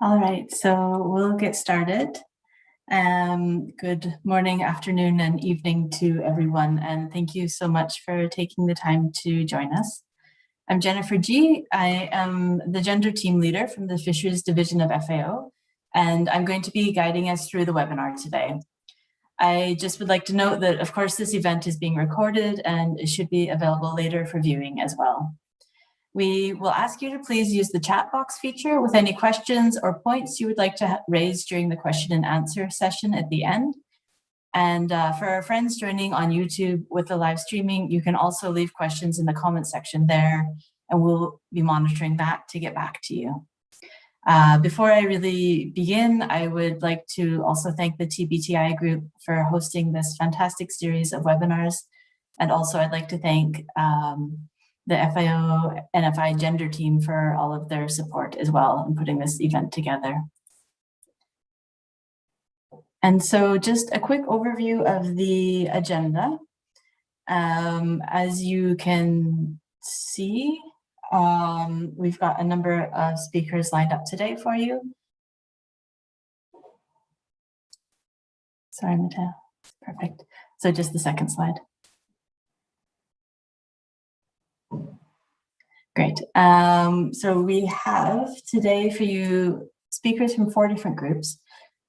All right, so we'll get started. Good morning, afternoon, and evening to everyone, and thank you so much for taking the time to join us. I'm Jennifer G. I am the gender team leader from the Fisheries division of FAO, and I'm going to be guiding us through the webinar today. I just would like to note that, of course, this event is being recorded and it should be available later for viewing as well. We will ask you to please use the chat box feature with any questions or points you would like to raise during the question and answer session at the end. And for our friends joining on YouTube with the live streaming, you can also leave questions in the comment section there, and we'll be monitoring that to get back to you. Before I really begin, I would like to also thank the TBTI group for hosting this fantastic series of webinars. And also I'd like to thank the FAO NFI gender team for all of their support as well in putting this event together. And so just a quick overview of the agenda. As you can see, we've got a number of speakers lined up today for you. Sorry, Mateo. Perfect. So just the second slide. Great. So we have today for you speakers from 4 different groups.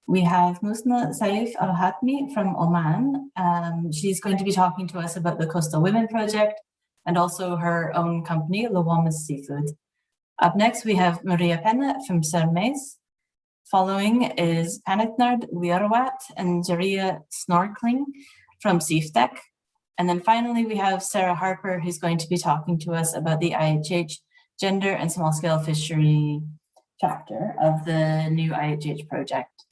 We have Musna Saif Al-Hatmi from Oman. She's going to be talking to us about the Coastal Women Project and also her own company, Lawamas Seafood. Up next, we have Maria Penna from Sermes. Following is Panitnard Liarwat and Jaria Snorkeling from Seaftech. And then finally, we have Sarah Harper, who's going to be talking to us about the IHH Gender and Small Scale Fishery chapter of the new IHH project.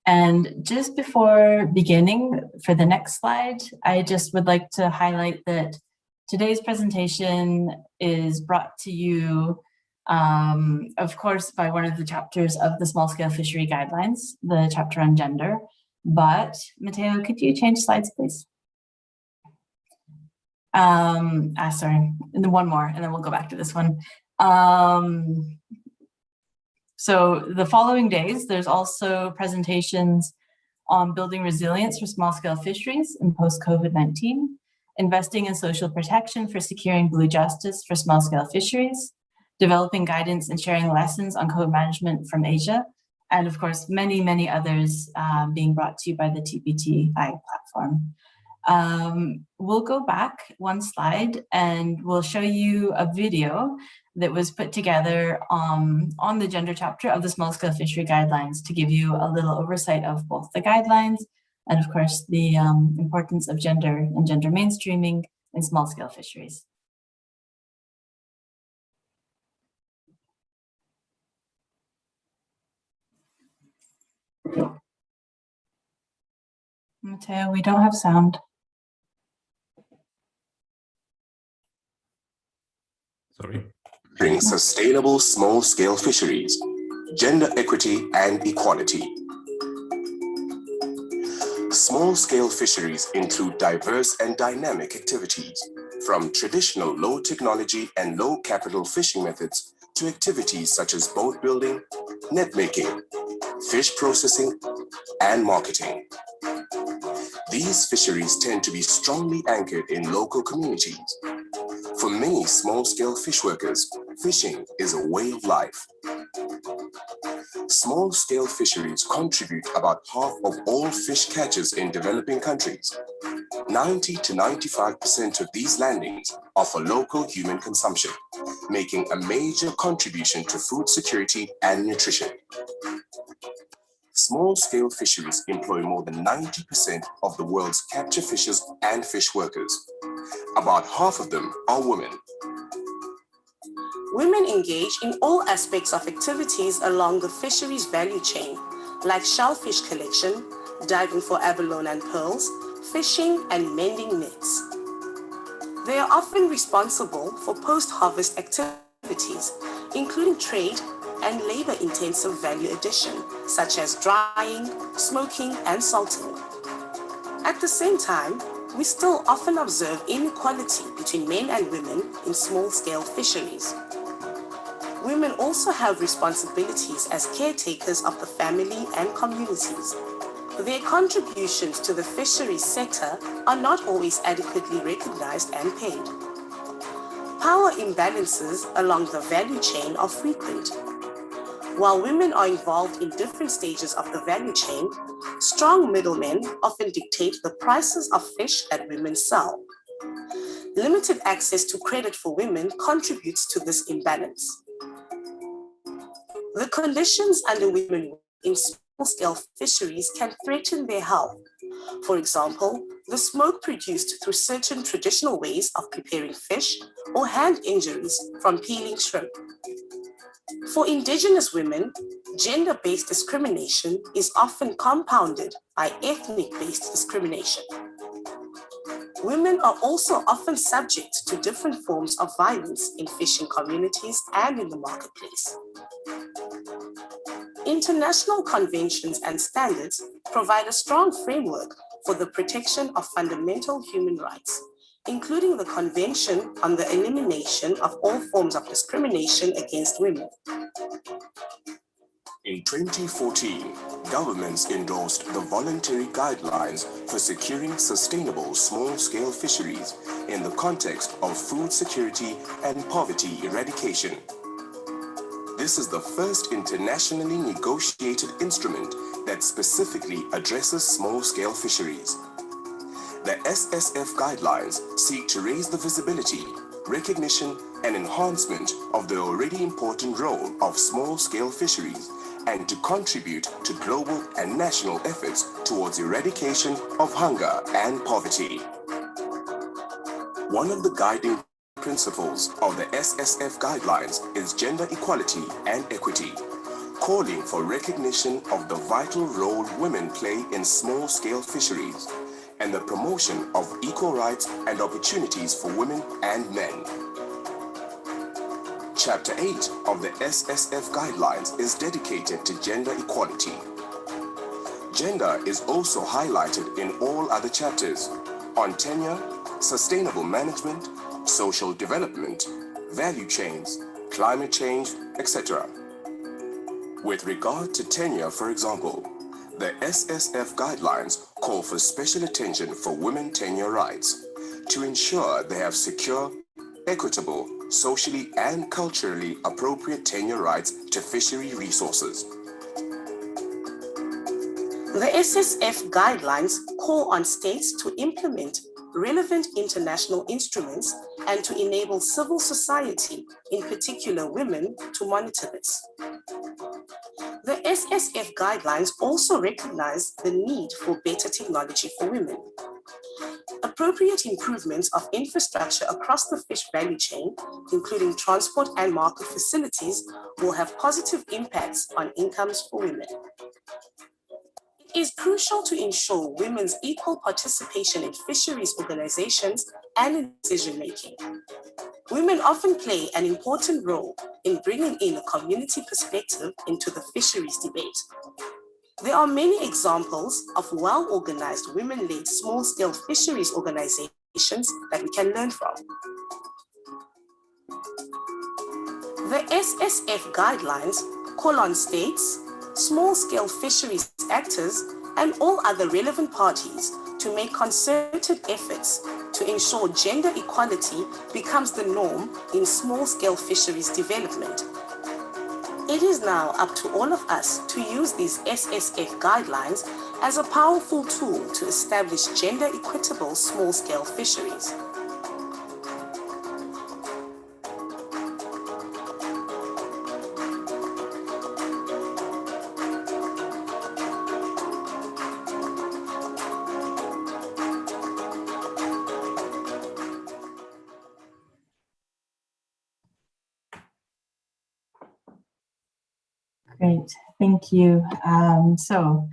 And just before beginning for the next slide, I just would like to highlight that today's presentation is brought to you, of course, by one of the chapters of the Small Scale Fishery Guidelines, the chapter on gender. But Mateo, could you change slides, please? Sorry, and then one more, and then we'll go back to this one. So the following days, there's also presentations on building resilience for small-scale fisheries in post-COVID-19, investing in social protection for securing blue justice for small-scale fisheries, developing guidance and sharing lessons on code management from Asia, and of course, many, many others being brought to you by the TBTI platform. We'll go back one slide and we'll show you a video that was put together on the gender chapter of the Small Scale Fishery Guidelines to give you a little oversight of both the guidelines and of course the importance of gender and gender mainstreaming in small scale fisheries. Mateo, we don't have sound. Sorry. Bring sustainable small-scale fisheries, gender equity and equality. Small-scale fisheries include diverse and dynamic activities, from traditional low-technology and low-capital fishing methods to activities such as boat building, net making, fish processing, and marketing. These fisheries tend to be strongly anchored in local communities. For many small-scale fish workers, fishing is a way of life. Small-scale fisheries contribute about half of all fish catches in developing countries. 90 to 95% of these landings are for local human consumption, making a major contribution to food security and nutrition. Small-scale fisheries employ more than 90% of the world's capture fishers and fish workers. About half of them are women. Women engage in all aspects of activities along the fisheries value chain, like shellfish collection, diving for abalone and pearls, fishing, and mending nets. They are often responsible for post-harvest activities, including trade and labor-intensive value addition, such as drying, smoking, and salting. At the same time, we still often observe inequality between men and women in small-scale fisheries. Women also have responsibilities as caretakers of the family and communities. Their contributions to the fisheries sector are not always adequately recognized and paid. Power imbalances along the value chain are frequent. While women are involved in different stages of the value chain, strong middlemen often dictate the prices of fish that women sell. Limited access to credit for women contributes to this imbalance. The conditions under which women work in small-scale fisheries can threaten their health. For example, the smoke produced through certain traditional ways of preparing fish or hand injuries from peeling shrimp. For Indigenous women, gender-based discrimination is often compounded by ethnic-based discrimination. Women are also often subject to different forms of violence in fishing communities and in the marketplace. International conventions and standards provide a strong framework for the protection of fundamental human rights, including the Convention on the Elimination of All Forms of Discrimination Against Women. In 2014, governments endorsed the voluntary guidelines for securing sustainable small-scale fisheries in the context of food security and poverty eradication. This is the first internationally negotiated instrument that specifically addresses small-scale fisheries. The SSF guidelines seek to raise the visibility, recognition, and enhancement of the already important role of small-scale fisheries and to contribute to global and national efforts towards eradication of hunger and poverty. One of the guiding principles of the SSF guidelines is gender equality and equity, calling for recognition of the vital role women play in small-scale fisheries and the promotion of equal rights and opportunities for women and men. Chapter 8 of the SSF Guidelines is dedicated to gender equality. Gender is also highlighted in all other chapters on tenure, sustainable management, social development, value chains, climate change, etc. With regard to tenure, for example, the SSF Guidelines call for special attention for women tenure rights to ensure they have secure, equitable, socially and culturally appropriate tenure rights to fishery resources. The SSF guidelines call on states to implement relevant international instruments and to enable civil society, in particular women, to monitor this. The SSF guidelines also recognize the need for better technology for women. Appropriate improvements of infrastructure across the fish value chain, including transport and market facilities, will have positive impacts on incomes for women. It is crucial to ensure women's equal participation in fisheries organizations and in decision-making. Women often play an important role in bringing in a community perspective into the fisheries debate. There are many examples of well-organized women-led small-scale fisheries organizations that we can learn from. The SSF guidelines call on states, small-scale fisheries actors, and all other relevant parties to make concerted efforts to ensure gender equality becomes the norm in small-scale fisheries development. It is now up to all of us to use these SSF guidelines as a powerful tool to establish gender equitable small-scale fisheries. Great, thank you. So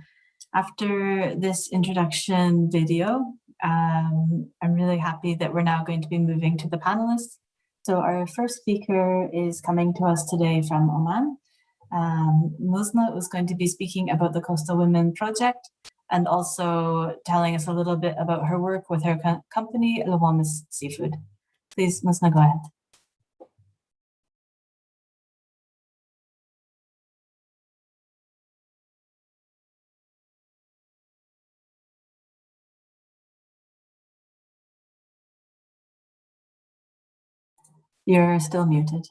after this introduction video, I'm really happy that we're now going to be moving to the panelists. So our first speaker is coming to us today from Oman. Musna is going to be speaking about the Coastal Women Project and also telling us a little bit about her work with her company, Lawamis Seafood. Please, Musna, go ahead. You're still muted.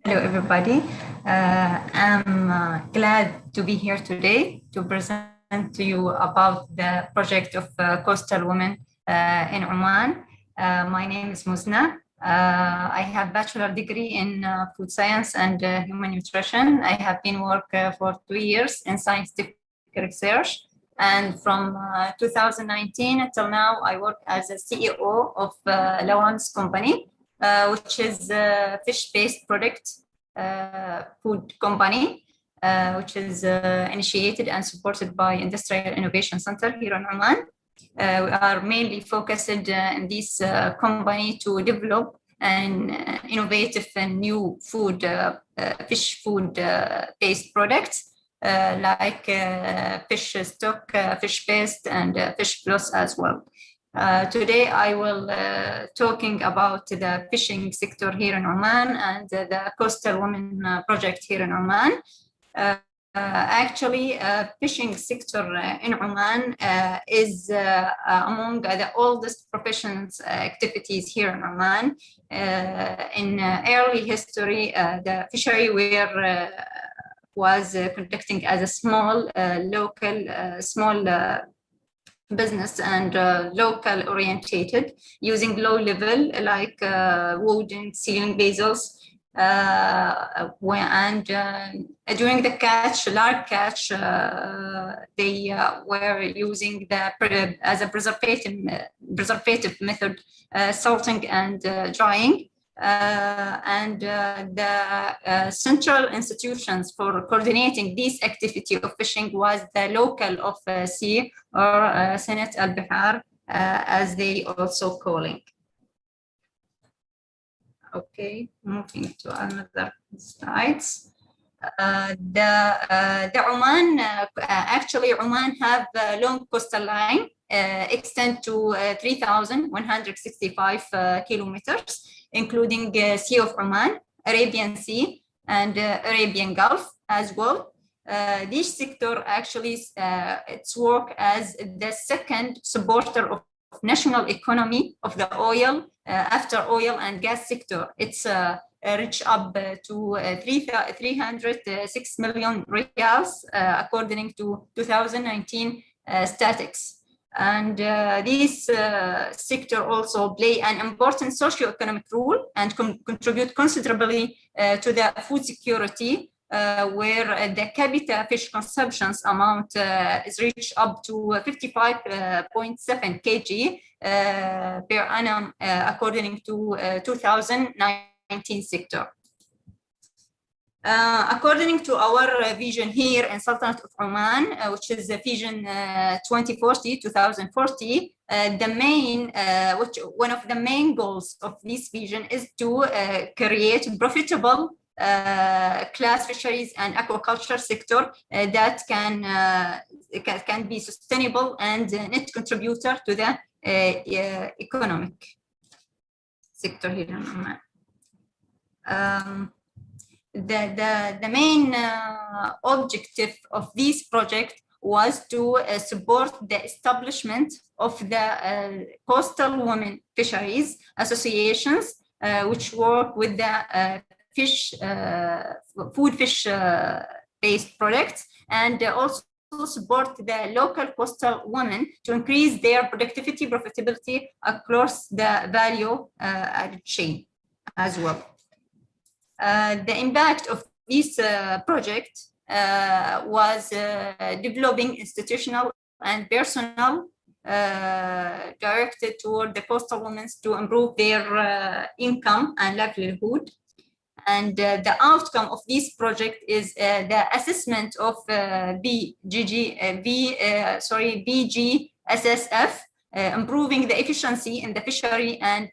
Hello, everybody. I'm glad to be here today to present to you about the project of coastal women in Oman. My name is Musna. I have bachelor degree in food science and human nutrition. I have been working for 2 years in scientific research. And from 2019 until now, I work as a CEO of Lawan's company, which is a fish-based product food company, which is initiated and supported by Industrial Innovation Center here in Oman. We are mainly focused in this company to develop an innovative and new food, fish food-based products like fish stock, fish paste, and fish floss as well. Today, I will talking about the fishing sector here in Oman and the Coastal Women project here in Oman. Actually, fishing sector in Oman is among the oldest professions activities here in Oman. In early history, the fishery was conducting as a small local business and local orientated, using low level like wooden ceiling basils. And during the large catch, they were using as a preservative method, salting and drying. The central institutions for coordinating this activity of fishing was the local of sea, or Senate al-Bihar, as they also calling. Okay, moving to another slides. The Oman, actually Oman have a long coastal line, extend to 3,165 kilometers, including Sea of Oman, Arabian Sea, and Arabian Gulf as well. This sector actually its work as the second supporter of national economy of the oil after oil and gas sector. It's reached up to 306 million riyals according to 2019 statistics. And this sector also play an important socio-economic role and contribute considerably to the food security, where the capita fish consumptions amount is reached up to 55.7 kg per annum, according to 2019 sector. According to our vision here in Sultanate of Oman, which is the vision 2040, one of the main goals of this vision is to create profitable class fisheries and aquaculture sector that can be sustainable and net contributor to the economic sector here in Oman. The main objective of this project was to support the establishment of the coastal women fisheries associations, which work with the food fish based products, and also support the local coastal women to increase their productivity, profitability across the value added chain as well. The impact of this project was developing institutional and personal directed toward the coastal women to improve their income and livelihood. And the outcome of this project is the assessment of BGSSF, improving the efficiency in the fishery and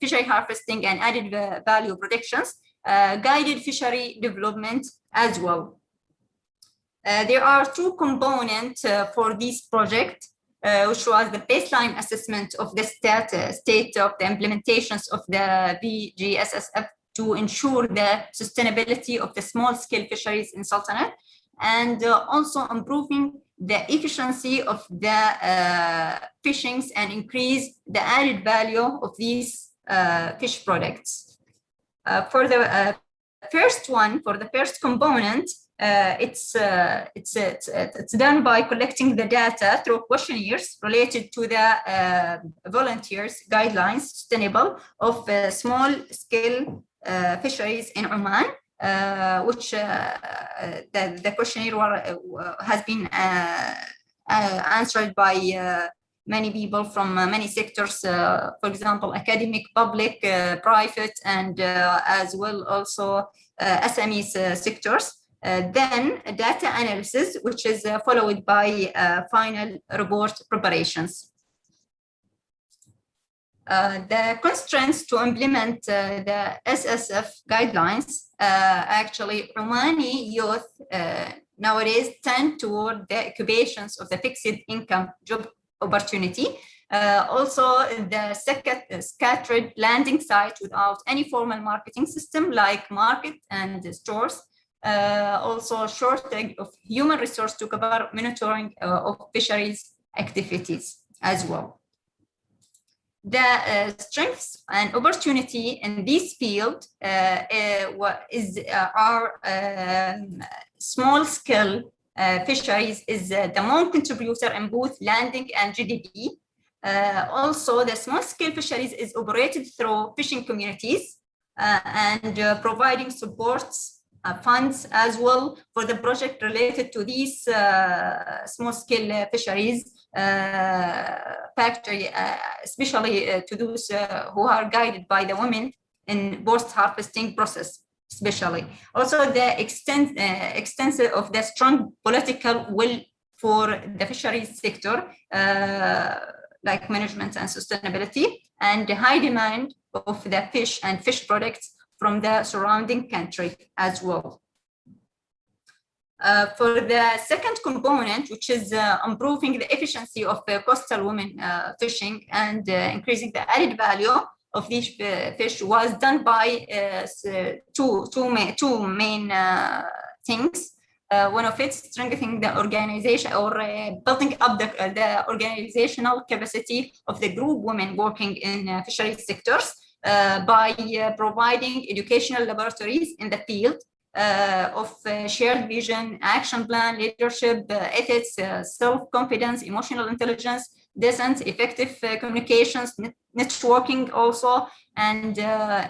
fishery harvesting and added value protections, guided fishery development as well. There are two components for this project. which was the baseline assessment of the state of the implementations of the VGSSF to ensure the sustainability of the small-scale fisheries in Sultanate, and also improving the efficiency of the fishings and increase the added value of these fish products. For the first one, for the first component, it's done by collecting the data through questionnaires related to the volunteers' guidelines sustainable of small-scale fisheries in Oman, which the questionnaire has been answered by many people from many sectors, for example, academic, public, private, and as well also SME sectors. Then data analysis, which is followed by final report preparations. The constraints to implement the SSF guidelines, actually Omani youth nowadays tend toward the occupations of the fixed income job opportunity. Also, the scattered landing site without any formal marketing system like market and stores. Also, shortage of human resource to cover monitoring of fisheries activities as well. The strengths and opportunity in this field are small-scale fisheries is the main contributor in both landing and GDP. Also, the small-scale fisheries is operated through fishing communities and providing supports funds as well for the project related to these small-scale fisheries factory, especially to those who are guided by the women in post-harvesting process, especially. Also, the extent of the strong political will for the fisheries sector, like management and sustainability, and the high demand of the fish and fish products from the surrounding country as well. For the second component, which is improving the efficiency of coastal women fishing and increasing the added value of these fish, was done by two main things. One of it, strengthening the organization or building up the organizational capacity of the group women working in fisheries sectors by providing educational laboratories in the field of shared vision, action plan, leadership, ethics, self-confidence, emotional intelligence, decent, effective communications, networking also, and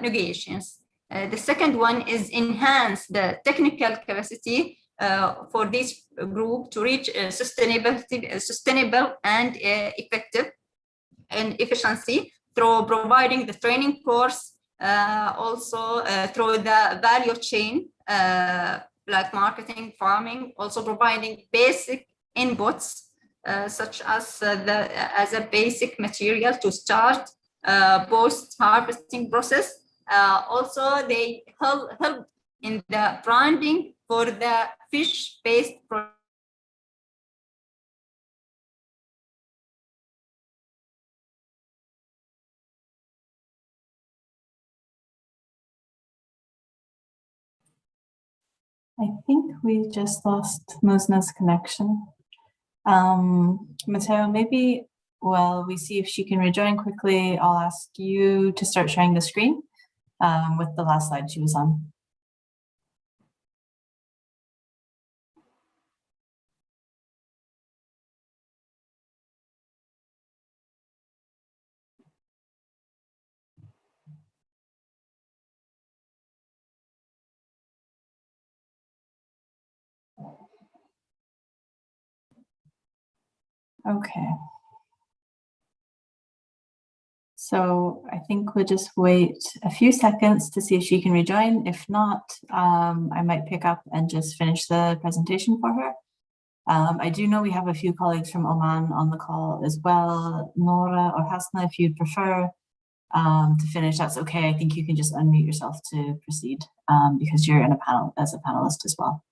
negotiations. The second one is enhance the technical capacity for this group to reach sustainable and effective and efficiency through providing the training course, also through the value chain, like marketing, farming, also providing basic inputs, such as a basic material to start post-harvesting process. Also, they help in the branding for the fish-based products. I think we just lost Musna's connection. Matteo, maybe while we see if she can rejoin quickly, I'll ask you to start sharing the screen with the last slide she was on. Okay. So I think we'll just wait a few seconds to see if she can rejoin. If not, I might pick up and just finish the presentation for her. I do know we have a few colleagues from Oman on the call as well. Nora or Hasna, if you'd prefer to finish, that's okay. I think you can just unmute yourself to proceed because you're in a panel as a panelist as well.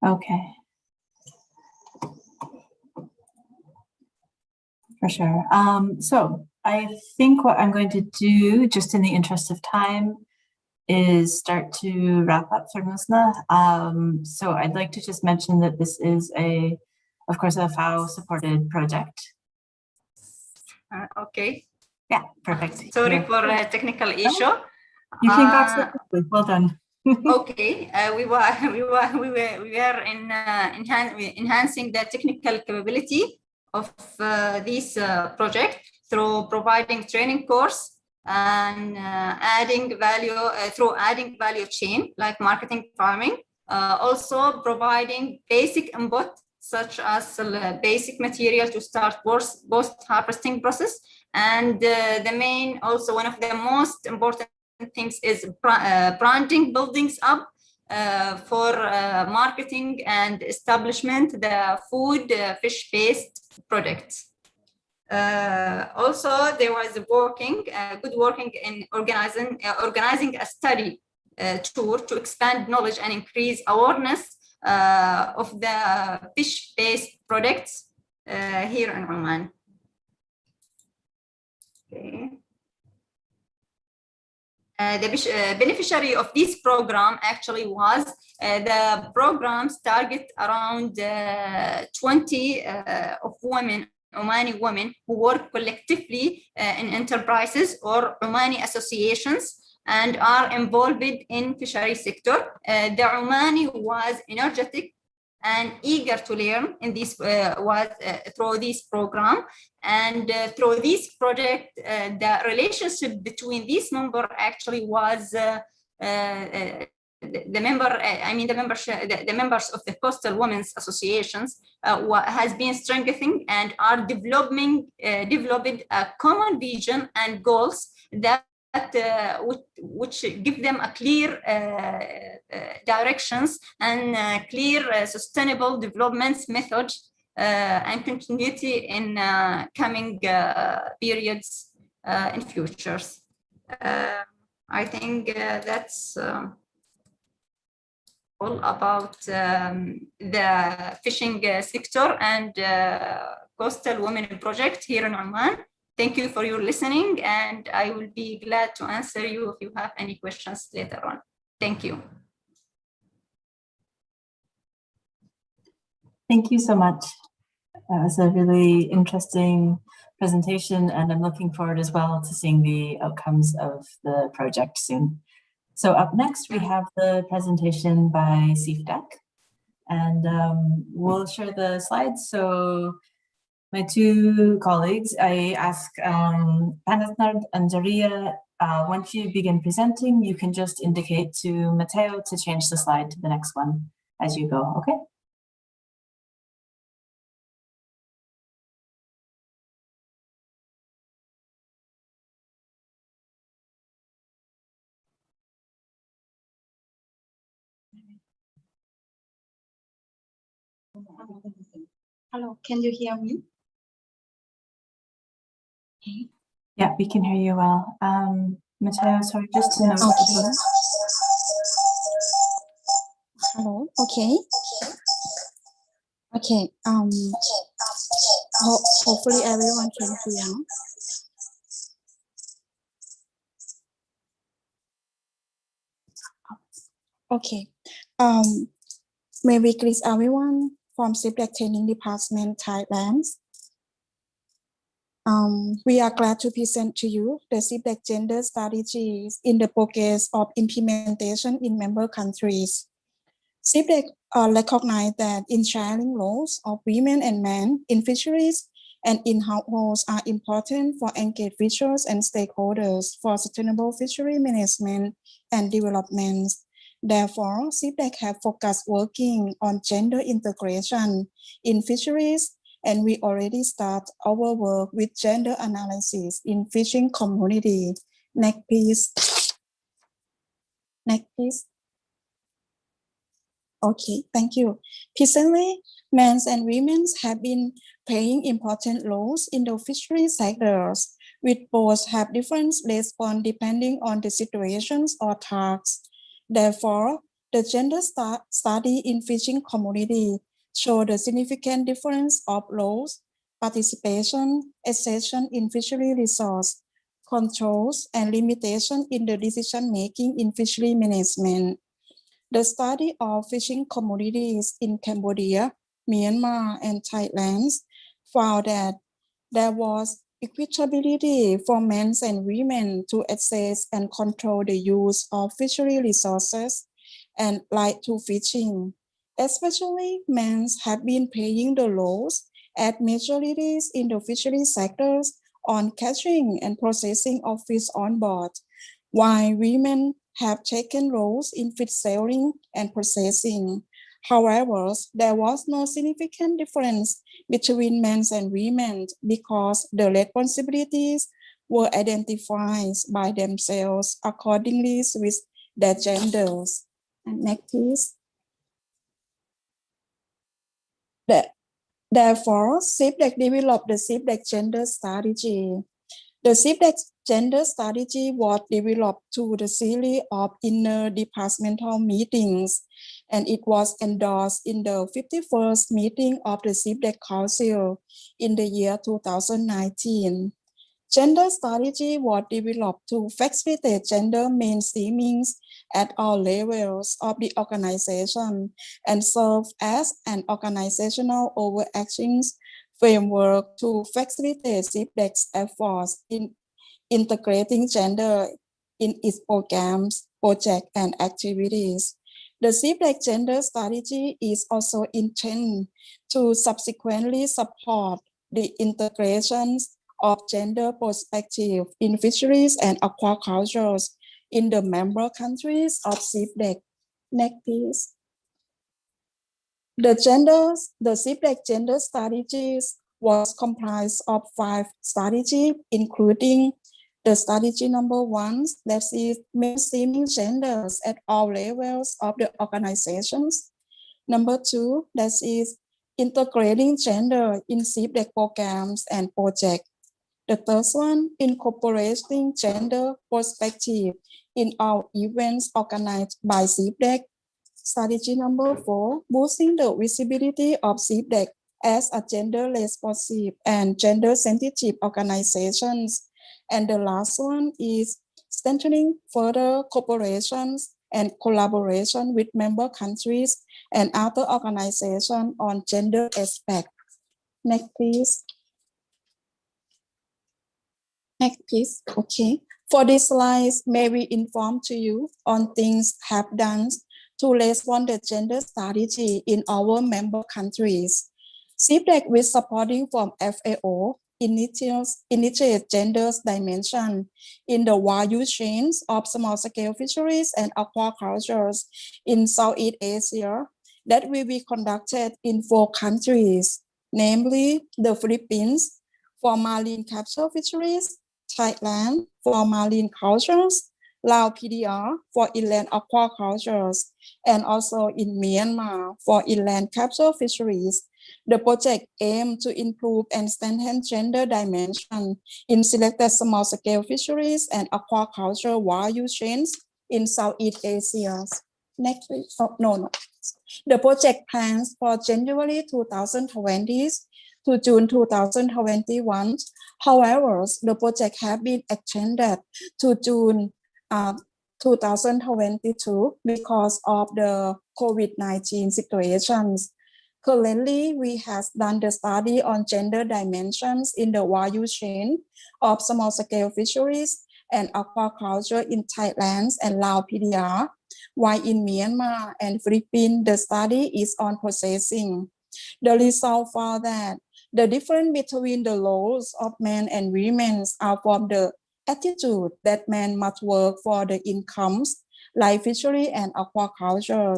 Okay. For sure. So I think what I'm going to do, just in the interest of time, is start to wrap up for Musna. So I'd like to just mention that this is of course, a FAO supported project. Okay. Yeah, perfect. Sorry for a technical issue. You came back so quickly. Well done. Okay, we were enhancing the technical capability of this project through providing training course and adding value through adding value chain like marketing, farming, also providing basic input such as basic material to start post harvesting process, and the main, also one of the most important things is branding buildings up for marketing and establishment the food fish-based products. Also, there was good working in organizing a study tour to expand knowledge and increase awareness of the fish-based products here in Oman. Okay. The beneficiary of this program actually was the program's target around 20 of women, Omani women who work collectively in enterprises or Omani associations and are involved in fishery sector. The Omani was energetic and eager to learn in this through this program, and through this project the relationship between this member actually was the members of the coastal women's associations has been strengthening and are developing a common vision and goals that which give them a clear directions and clear sustainable development methods and continuity in coming periods in futures. I think that's all about the fishing sector and coastal women project here in Oman. Thank you for your listening, and I will be glad to answer you if you have any questions later on. Thank you. Thank you so much. That was a really interesting presentation, and I'm looking forward as well to seeing the outcomes of the project soon. So up next, we have the presentation by Civic, and we'll share the slides. So my two colleagues, I ask Panasnard and Zaria, once you begin presenting, you can just indicate to Matteo to change the slide to the next one as you go, okay? Hello, can you hear me? Okay. Yeah, we can hear you well. Matteo, sorry, just to note. Okay. Hello, okay. Okay, hopefully everyone can hear. Okay, may we greet everyone from Civic Training Department, Thailand. We are glad to present to you the Civic gender strategies in the progress of implementation in member countries. Civic recognize that in sharing roles of women and men in fisheries and in households are important for engaged fishers and stakeholders for sustainable fishery management and development. Therefore, Civic have focused working on gender integration in fisheries, and we already start our work with gender analysis in fishing community. Next, please. Next, please. Okay, thank you. Presently, men and women have been playing important roles in the fishery sectors, which both have different response depending on the situations or tasks. Therefore, The gender study in fishing community showed a significant difference of roles, participation, accession in fishery resource, controls, and limitation in the decision-making in fishery management. The study of fishing communities in Cambodia, Myanmar, and Thailand found that there was equitability for men and women to access and control the use of fishery resources and right to fishing. Especially men have been paying the roles at majorities in the fishery sectors on catching and processing of fish on board, while women have taken roles in fish selling and processing. However, there was no significant difference between men and women because the responsibilities were identified by themselves accordingly with their genders. And next, please. Therefore, Civic developed the Civic gender strategy. The Civic gender strategy was developed through the series of interdepartmental meetings, and it was endorsed in the 51st meeting of the Civic Council in the year 2019. Gender strategy was developed to facilitate gender mainstreaming at all levels of the organization and serve as an organizational overarching framework to facilitate Civic's efforts in integrating gender in its programs, projects, and activities. The Civic gender strategy is also intended to subsequently support the integrations of gender perspective in fisheries and aquaculture in the member countries of Civic. Next, please. The Civic gender strategies was comprised of 5 strategies, including the strategy number 1, that is mainstreaming genders at all levels of the organizations. Number 2, that is integrating gender in Civic programs and projects. The third one, incorporating gender perspective in our events organized by Civic. Strategy number 4, boosting the visibility of Civic as a gender responsive and gender sensitive organizations. And the last one is strengthening further cooperations and collaboration with member countries and other organizations on gender aspects. Next, please. Next, please. Okay. For this slides, may we inform to you on things have done to respond the gender strategy in our member countries. Civic, with supporting from FAO, initiate gender dimension in the value chains of small-scale fisheries and aquaculture in Southeast Asia that will be conducted in 4 countries, namely the Philippines for marine capture fisheries, Thailand for marine cultures, Laos PDR for inland aquacultures, and also in Myanmar for inland capture fisheries. The project aims to improve and strengthen gender dimension in selected small-scale fisheries and aquaculture value chains in Southeast Asia. Next, please. Oh, no. The project plans for January 2020 to June 2021. However, the project has been extended to June 2022 because of the COVID-19 situations. Currently, we have done the study on gender dimensions in the value chain of small-scale fisheries and aquaculture in Thailand and Laos PDR, while in Myanmar and Philippines, the study is on processing. The result found that the difference between the roles of men and women are from the attitude that men must work for the incomes, like fishery and aquaculture,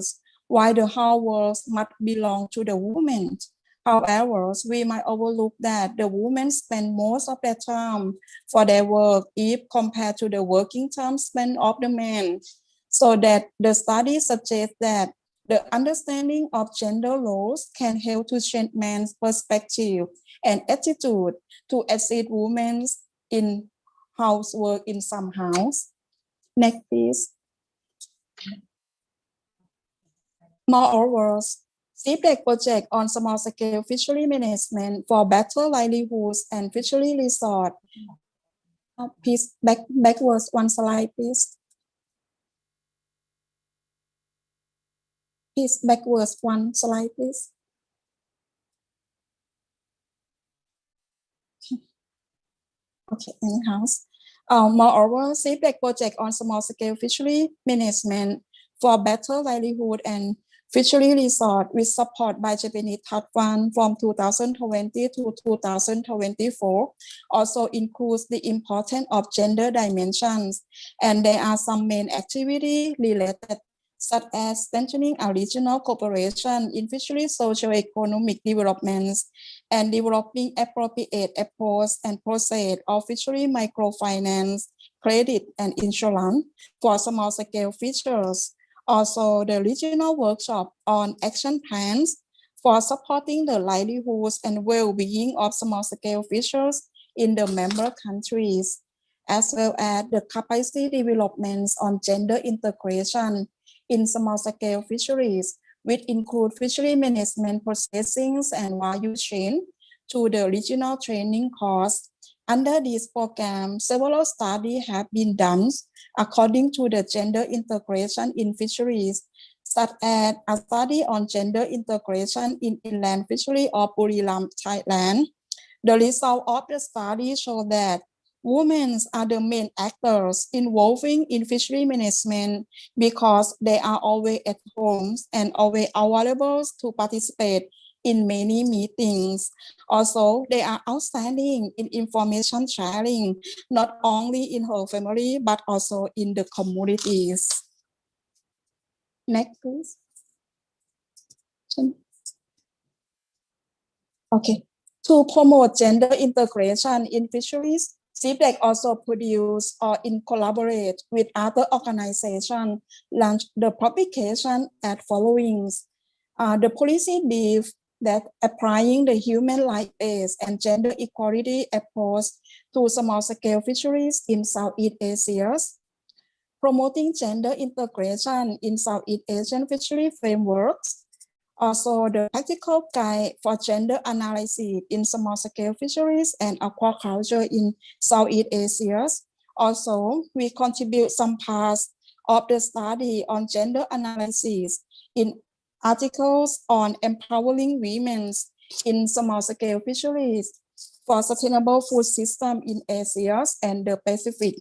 while the hard work must belong to the women. However, we might overlook that the women spend most of their time for their work if compared to the working time spent of the men. So that the study suggests that the understanding of gender roles can help to change men's perspective and attitude to assist women in housework in some house. Next, please. Moreover, Civic project on small-scale fishery management for better livelihoods and fishery resort. Please, backwards one slide, please. Please, backwards one slide, please. Okay, anyhow. Moreover, Civic project on small-scale fishery management for better livelihood and fishery resort with support by Japanese Third Fund from 2020 to 2024 also includes the importance of gender dimensions, and there are some main activities related such as strengthening our regional cooperation in fishery socio-economic developments and developing appropriate approach and process of fishery microfinance, credit, and insurance for small-scale fishers. Also, the regional workshop on action plans for supporting the livelihoods and well-being of small-scale fishers in the member countries, as well as the capacity developments on gender integration in small-scale fisheries, which include fishery management processings and value chain to the regional training course. Under this program, several studies have been done according to the gender integration in fisheries, such as a study on gender integration in inland fishery of Buriram, Thailand. The result of the study show that women are the main actors involving in fishery management because they are always at home and always available to participate in many meetings. Also, they are outstanding in information sharing, not only in her family, but also in the communities. Next, please. Okay. To promote gender integration in fisheries, Civic also produce or in collaborate with other organizations, launched the publication at followings. The policy brief that applying the human rights and gender equality approach to small-scale fisheries in Southeast Asia, promoting gender integration in Southeast Asian fishery frameworks, also the practical guide for gender analysis in small-scale fisheries and aquaculture in Southeast Asia. Also, we contribute some parts of the study on gender analysis in articles on empowering women in small-scale fisheries for sustainable food system in Asia and the Pacific.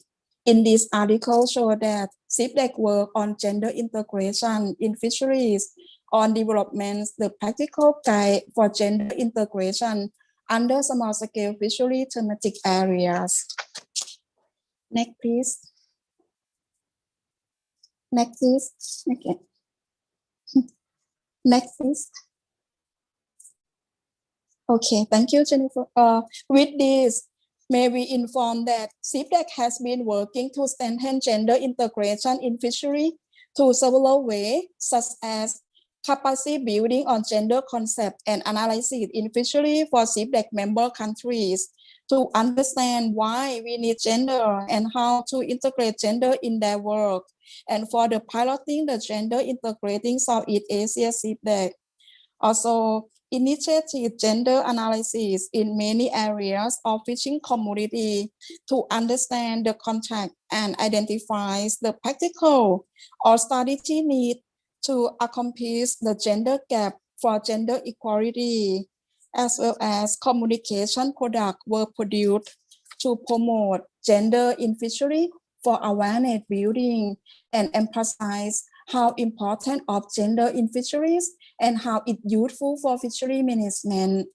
In this article, show that Civic work on gender integration in fisheries on developments, the practical guide for gender integration under small-scale fishery thematic areas. Next, please. Next, please. Okay. Next, please. Okay, thank you, Jennifer. With this, may we inform that Civic has been working to strengthen gender integration in fishery through several ways, such as capacity building on gender concept and analysis in fishery for Civic member countries to understand why we need gender and how to integrate gender in their work, and for the piloting the gender integrating Southeast Asia Civic. Also, initiated gender analysis in many areas of fishing community to understand the contact and identifies the practical or strategy need to accomplish the gender gap for gender equality, as well as communication products were produced to promote gender in fishery for awareness building and emphasize how important of gender in fisheries and how it's useful for fishery management.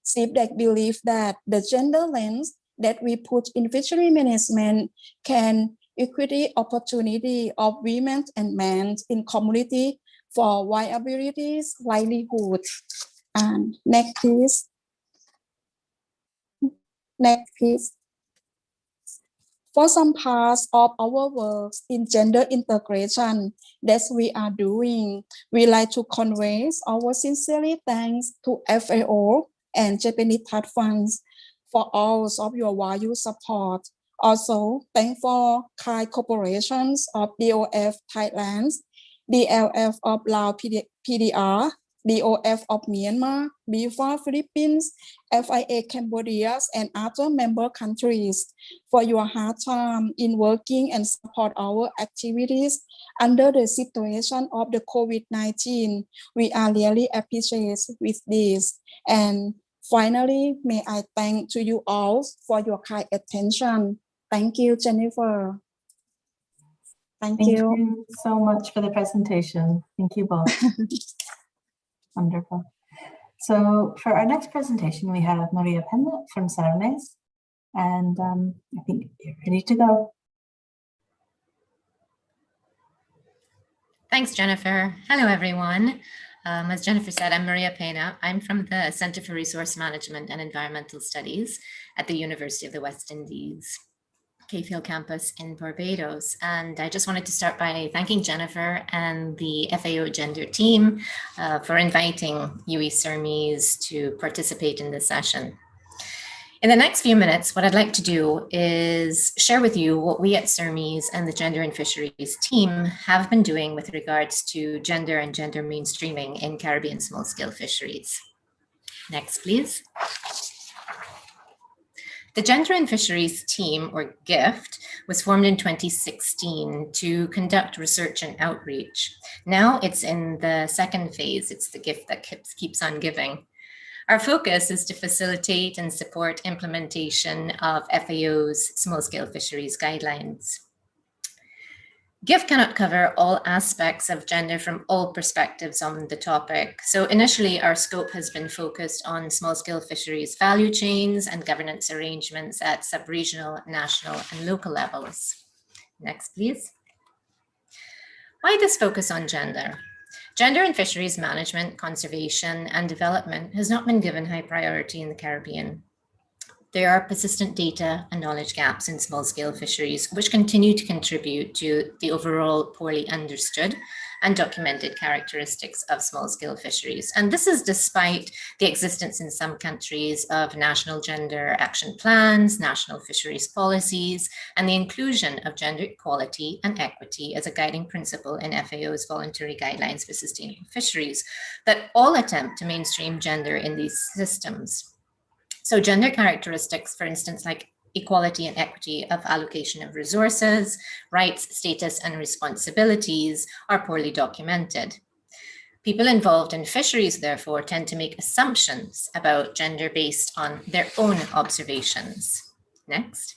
Civic believes that the gender lens that we put in fishery management can equity opportunity of women and men in community for viability, livelihood. And next, please. Next, please. For some parts of our work in gender integration that we are doing, we like to convey our sincere thanks to FAO and Japanese Third Funds for all of your value support. Also, thank for kind cooperations of DOF Thailand DLF of Laos PDR, DOF of Myanmar, BFA Philippines, FIA Cambodia, and other member countries for your hard time in working and support our activities under the situation of the COVID-19. We are really appreciative with this. And finally, may I thank to you all for your kind attention. Thank you, Jennifer. Thank you. Thank you so much for the presentation. Thank you both. Wonderful. So for our next presentation, we have Maria Pena from Cermes, and I think you're ready to go. Thanks, Jennifer. Hello, everyone. As Jennifer said, I'm Maria Pena. I'm from the Center for Resource Management and Environmental Studies at the University of the West Indies, Cayfield campus in Barbados. And I just wanted to start by thanking Jennifer and the FAO Gender team for inviting UE Cermes to participate in this session. In the next few minutes, what I'd like to do is share with you what we at Cermes and the Gender and Fisheries team have been doing with regards to gender and gender mainstreaming in Caribbean small-scale fisheries. Next, please. The Gender and Fisheries team, or GIFT, was formed in 2016 to conduct research and outreach. Now it's in the second phase. It's the gift that keeps on giving. Our focus is to facilitate and support implementation of FAO's small-scale fisheries guidelines. GIFT cannot cover all aspects of gender from all perspectives on the topic. So initially, our scope has been focused on small-scale fisheries value chains and governance arrangements at sub-regional, national, and local levels. Next, please. Why this focus on gender? Gender in fisheries management, conservation, and development has not been given high priority in the Caribbean. There are persistent data and knowledge gaps in small-scale fisheries, which continue to contribute to the overall poorly understood and documented characteristics of small-scale fisheries. And this is despite the existence in some countries of national gender action plans, national fisheries policies, and the inclusion of gender equality and equity as a guiding principle in FAO's voluntary guidelines for sustainable fisheries that all attempt to mainstream gender in these systems. So gender characteristics, for instance, like equality and equity of allocation of resources, rights, status, and responsibilities are poorly documented. People involved in fisheries, therefore, tend to make assumptions about gender based on their own observations. Next.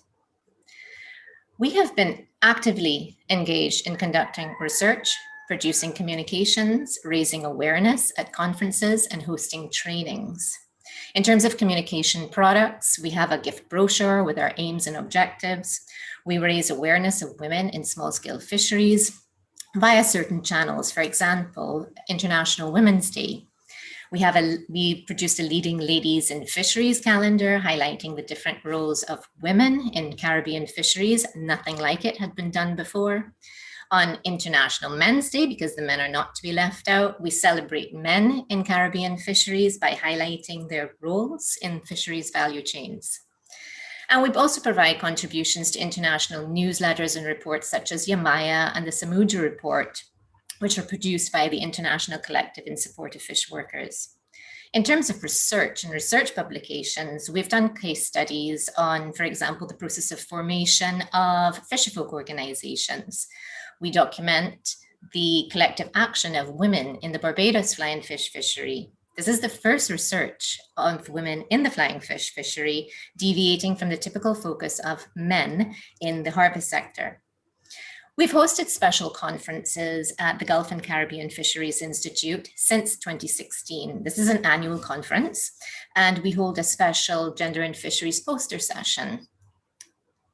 We have been actively engaged in conducting research, producing communications, raising awareness at conferences, and hosting trainings. In terms of communication products, we have a gift brochure with our aims and objectives. We raise awareness of women in small-scale fisheries via certain channels. For example, International Women's Day. We produced a Leading Ladies in Fisheries calendar highlighting the different roles of women in Caribbean fisheries. Nothing like it had been done before. On International Men's Day, because the men are not to be left out, we celebrate men in Caribbean fisheries by highlighting their roles in fisheries value chains. And we also provide contributions to international newsletters and reports such as Yamaya and the Samudra Report, which are produced by the International Collective in Support of Fish Workers. In terms of research and research publications, we've done case studies on, for example, the process of formation of fisherfolk organizations. We document the collective action of women in the Barbados flying fish fishery. This is the first research of women in the flying fish fishery, deviating from the typical focus of men in the harvest sector. We've hosted special conferences at the Gulf and Caribbean Fisheries Institute since 2016. This is an annual conference, and we hold a special gender and fisheries poster session.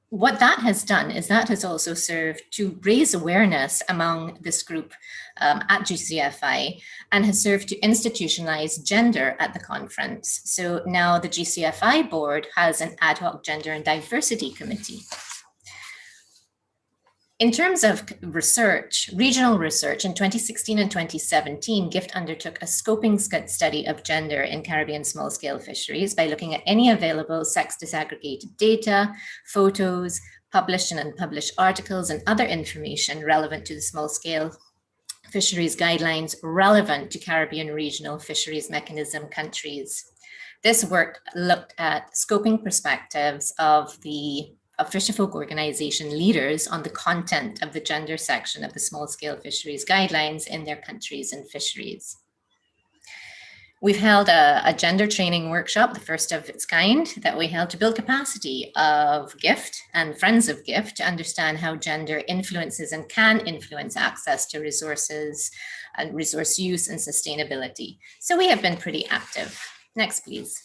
What that has done is that has also served to raise awareness among this group at GCFI and has served to institutionalize gender at the conference. So now the GCFI board has an ad hoc gender and diversity committee. In terms of research, regional research, in 2016 and 2017, GIFT undertook a scoping study of gender in Caribbean small-scale fisheries by looking at any available sex disaggregated data, photos, published and unpublished articles, and other information relevant to the small-scale fisheries guidelines relevant to Caribbean regional fisheries mechanism countries. This work looked at scoping perspectives of fisherfolk organization leaders on the content of the gender section of the small-scale fisheries guidelines in their countries and fisheries. We've held a gender training workshop, the first of its kind, that we held to build capacity of GIFT and Friends of GIFT to understand how gender influences and can influence access to resources and resource use and sustainability. So we have been pretty active. Next, please.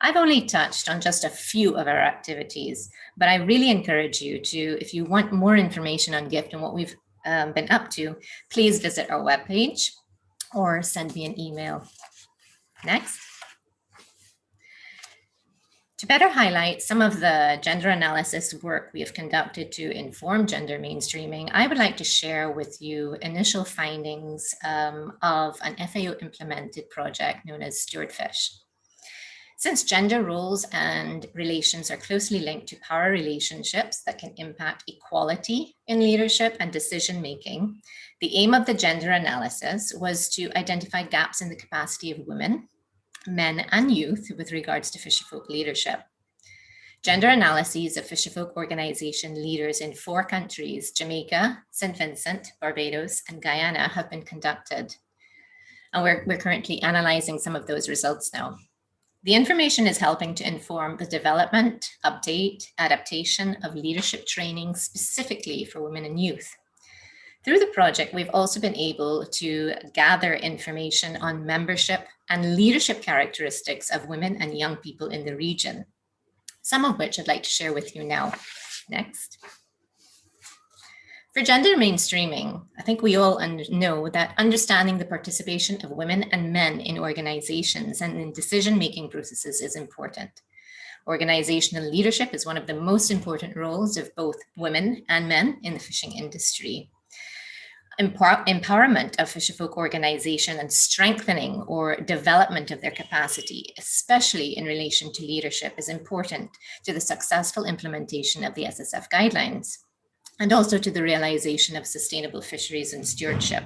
I've only touched on just a few of our activities, but I really encourage you to, if you want more information on GIFT and what we've been up to, please visit our webpage or send me an email. Next. To better highlight some of the gender analysis work we have conducted to inform gender mainstreaming, I would like to share with you initial findings of an FAO implemented project known as Stewardfish. Since gender roles and relations are closely linked to power relationships that can impact equality in leadership and decision-making, the aim of the gender analysis was to identify gaps in the capacity of women, men, and youth with regards to fisherfolk leadership. Gender analyses of fisherfolk organization leaders in 4 countries, Jamaica, St. Vincent, Barbados, and Guyana, have been conducted. And we're currently analyzing some of those results now. The information is helping to inform the development, update, adaptation of leadership training specifically for women and youth. Through the project, we've also been able to gather information on membership and leadership characteristics of women and young people in the region, some of which I'd like to share with you now. Next. For gender mainstreaming, I think we all know that understanding the participation of women and men in organizations and in decision-making processes is important. Organizational leadership is one of the most important roles of both women and men in the fishing industry. Empowerment of fisherfolk organization and strengthening or development of their capacity, especially in relation to leadership, is important to the successful implementation of the SSF guidelines and also to the realization of sustainable fisheries and stewardship.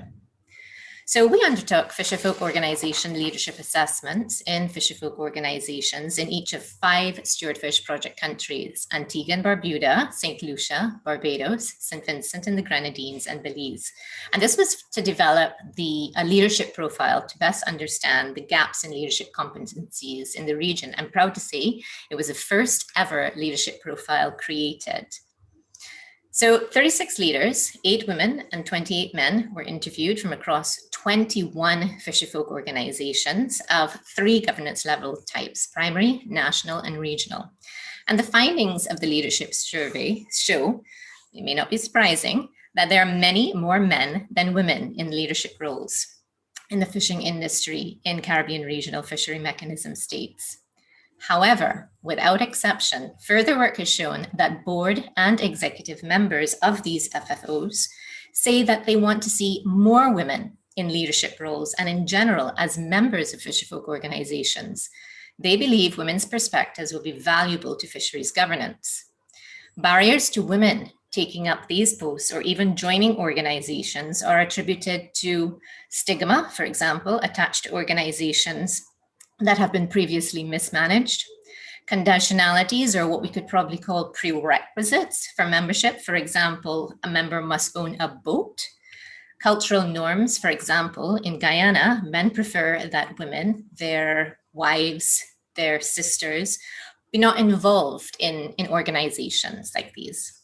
So we undertook fisherfolk organization leadership assessments in fisherfolk organizations in each of 5 Stewardfish project countries: Antigua and Barbuda, St. Lucia, Barbados, St. Vincent and the Grenadines, and Belize. And this was to develop a leadership profile to best understand the gaps in leadership competencies in the region. I'm proud to say it was the first ever leadership profile created. So 36 leaders, 8 women and 28 men were interviewed from across 21 fisherfolk organizations of 3 governance level types: primary, national, and regional. And the findings of the leadership survey show, it may not be surprising, that there are many more men than women in leadership roles in the fishing industry in Caribbean regional fishery mechanism states. However, without exception, further work has shown that board and executive members of these FFOs say that they want to see more women in leadership roles and in general as members of fisherfolk organizations. They believe women's perspectives will be valuable to fisheries governance. Barriers to women taking up these posts or even joining organizations are attributed to stigma, for example, attached to organizations that have been previously mismanaged, conditionalities, or what we could probably call prerequisites for membership. For example, a member must own a boat. Cultural norms, for example, in Guyana, men prefer that women, their wives, their sisters, be not involved in organizations like these.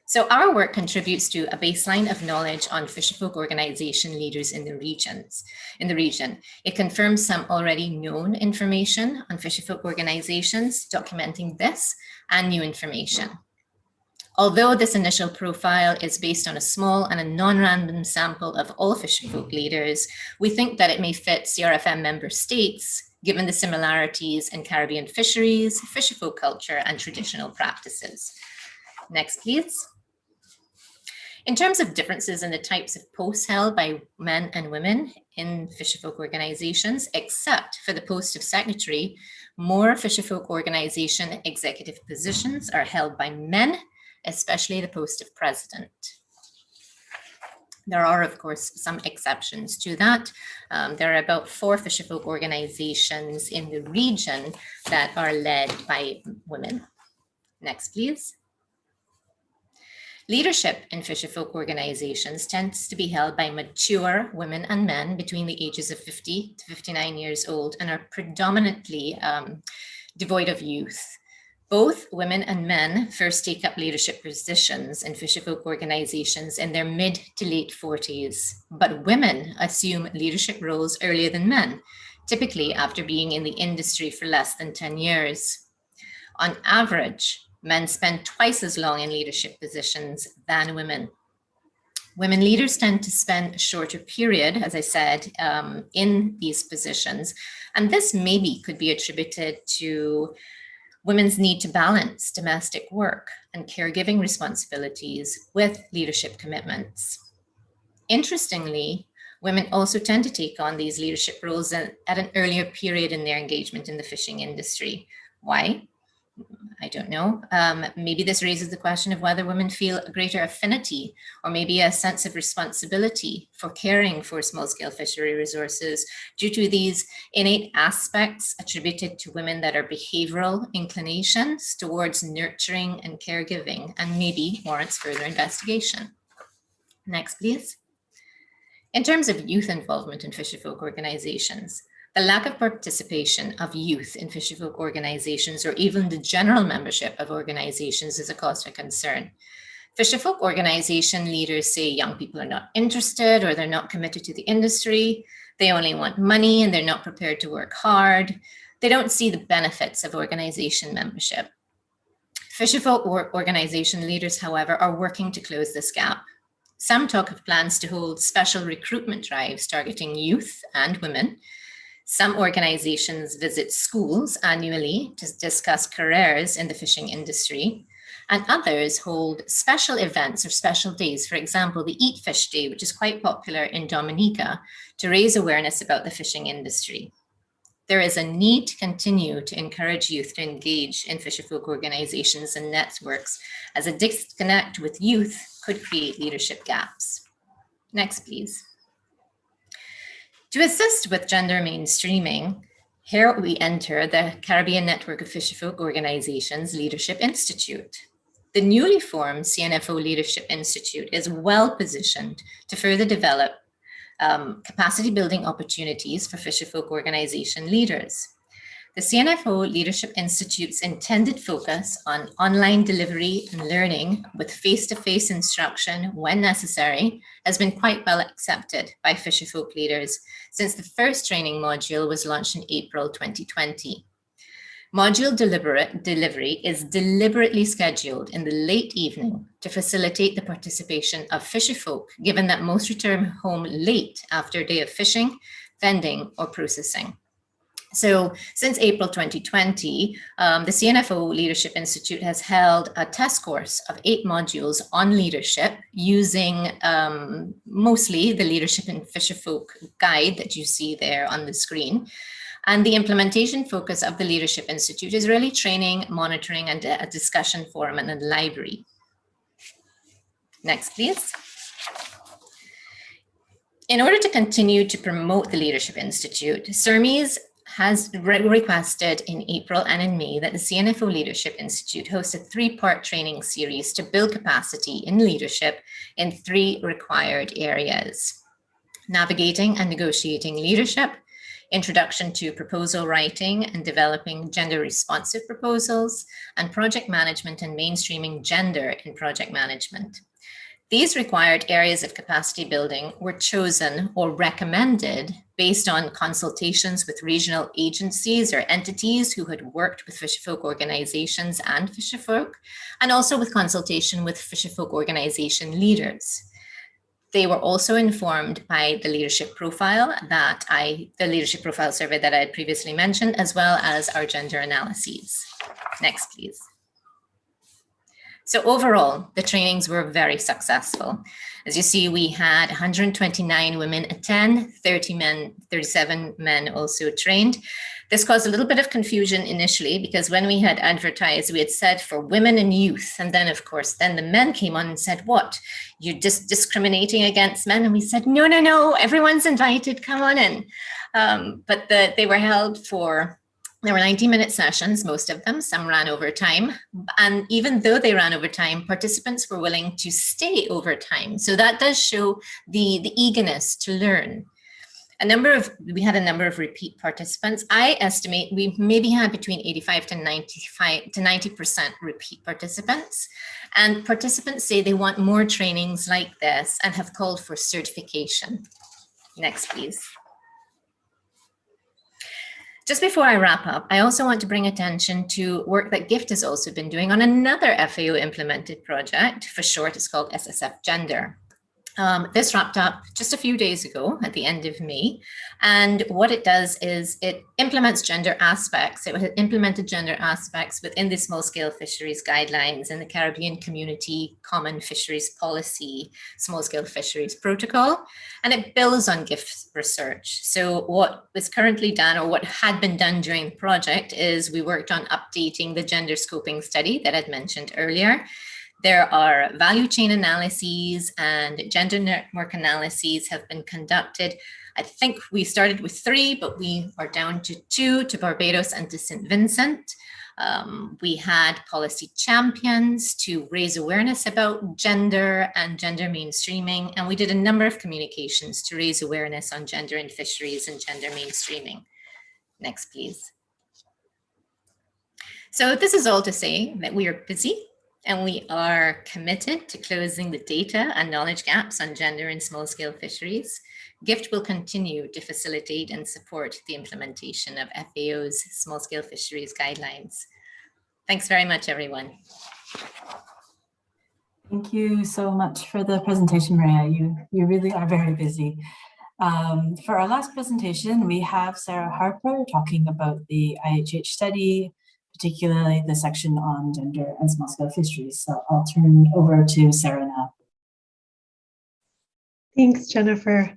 So our work contributes to a baseline of knowledge on fisherfolk organization leaders in the region. It confirms some already known information on fisherfolk organizations, documenting this and new information. Although this initial profile is based on a small and a non-random sample of all fisherfolk leaders, we think that it may fit CRFM member states, given the similarities in Caribbean fisheries, fisherfolk culture, and traditional practices. Next, please. In terms of differences in the types of posts held by men and women in fisherfolk organizations, except for the post of secretary, more fisherfolk organization executive positions are held by men, especially the post of president. There are, of course, some exceptions to that. There are about 4 fisherfolk organizations in the region that are led by women. Next, please. Leadership in fisherfolk organizations tends to be held by mature women and men between the ages of 50 to 59 years old and are predominantly devoid of youth. Both women and men first take up leadership positions in fisherfolk organizations in their mid to late 40s, but women assume leadership roles earlier than men, typically after being in the industry for less than 10 years. On average, men spend twice as long in leadership positions than women. Women leaders tend to spend a shorter period, as I said, in these positions, and this maybe could be attributed to women's need to balance domestic work and caregiving responsibilities with leadership commitments. Interestingly, women also tend to take on these leadership roles at an earlier period in their engagement in the fishing industry. Why? I don't know. Maybe this raises the question of whether women feel a greater affinity or maybe a sense of responsibility for caring for small-scale fishery resources due to these innate aspects attributed to women that are behavioral inclinations towards nurturing and caregiving, and maybe warrants further investigation. Next, please. In terms of youth involvement in fisherfolk organizations, the lack of participation of youth in fisherfolk organizations or even the general membership of organizations is a cause for concern. Fisherfolk organization leaders say young people are not interested or they're not committed to the industry. They only want money and they're not prepared to work hard. They don't see the benefits of organization membership. Fisherfolk organization leaders, however, are working to close this gap. Some talk of plans to hold special recruitment drives targeting youth and women. Some organizations visit schools annually to discuss careers in the fishing industry, and others hold special events or special days, for example, the Eat Fish Day, which is quite popular in Dominica, to raise awareness about the fishing industry. There is a need to continue to encourage youth to engage in fisherfolk organizations and networks, as a disconnect with youth could create leadership gaps. Next, please. To assist with gender mainstreaming, here we enter the Caribbean Network of Fisherfolk Organizations Leadership Institute. The newly formed CNFO Leadership Institute is well positioned to further develop capacity building opportunities for fisherfolk organization leaders. The CNFO Leadership Institute's intended focus on online delivery and learning with face-to-face instruction when necessary has been quite well accepted by fisherfolk leaders since the first training module was launched in April 2020. Module delivery is deliberately scheduled in the late evening to facilitate the participation of fisherfolk, given that most return home late after a day of fishing, vending, or processing. So since April 2020, the CNFO Leadership Institute has held a test course of 8 modules on leadership using mostly the Leadership in Fisherfolk guide that you see there on the screen. And the implementation focus of the Leadership Institute is really training, monitoring, and a discussion forum and a library. Next, please. In order to continue to promote the Leadership Institute, CERMES has requested in April and in May that the CNFO Leadership Institute host a 3-part training series to build capacity in leadership in 3 required areas: navigating and negotiating leadership, introduction to proposal writing and developing gender responsive proposals, and project management and mainstreaming gender in project management. These required areas of capacity building were chosen or recommended based on consultations with regional agencies or entities who had worked with fisherfolk organizations and fisherfolk, and also with consultation with fisherfolk organization leaders. They were also informed by the leadership profile the leadership profile survey that I had previously mentioned, as well as our gender analyses. Next, please. So overall, the trainings were very successful. As you see, we had 129 women attend, 37 men also trained. This caused a little bit of confusion initially because when we had advertised, we had said for women and youth. And then, of course, then the men came on and said, what? You're just discriminating against men? And we said, no, no, no, everyone's invited, come on in. But they were held for, there were 90-minute sessions, most of them, some ran over time. And even though they ran over time, participants were willing to stay over time. So that does show the eagerness to learn. We had a number of repeat participants. I estimate we maybe had between 85 to 90% repeat participants. And participants say they want more trainings like this and have called for certification. Next, please. Just before I wrap up, I also want to bring attention to work that GIFT has also been doing on another FAO implemented project. For short, it's called SSF Gender. This wrapped up just a few days ago at the end of May. And what it does is it implements gender aspects. It implemented gender aspects within the small scale fisheries guidelines in the Caribbean Community Common Fisheries Policy, small scale fisheries protocol. And it builds on GIFT research. So what is currently done or what had been done during the project is we worked on updating the gender scoping study that I'd mentioned earlier. There are value chain analyses and gender network analyses have been conducted. I think we started with 3, but we are down to 2, to Barbados and to St. Vincent. We had policy champions to raise awareness about gender and gender mainstreaming. And we did a number of communications to raise awareness on gender in fisheries and gender mainstreaming. Next, please. So this is all to say that we are busy. And we are committed to closing the data and knowledge gaps on gender in small-scale fisheries. GIFT will continue to facilitate and support the implementation of FAO's small-scale fisheries guidelines. Thanks very much, everyone. Thank you so much for the presentation, Maria. You really are very busy. For our last presentation, we have Sarah Harper talking about the IHH study, particularly the section on gender and small-scale fisheries. So I'll turn over to Sarah now. Thanks, Jennifer.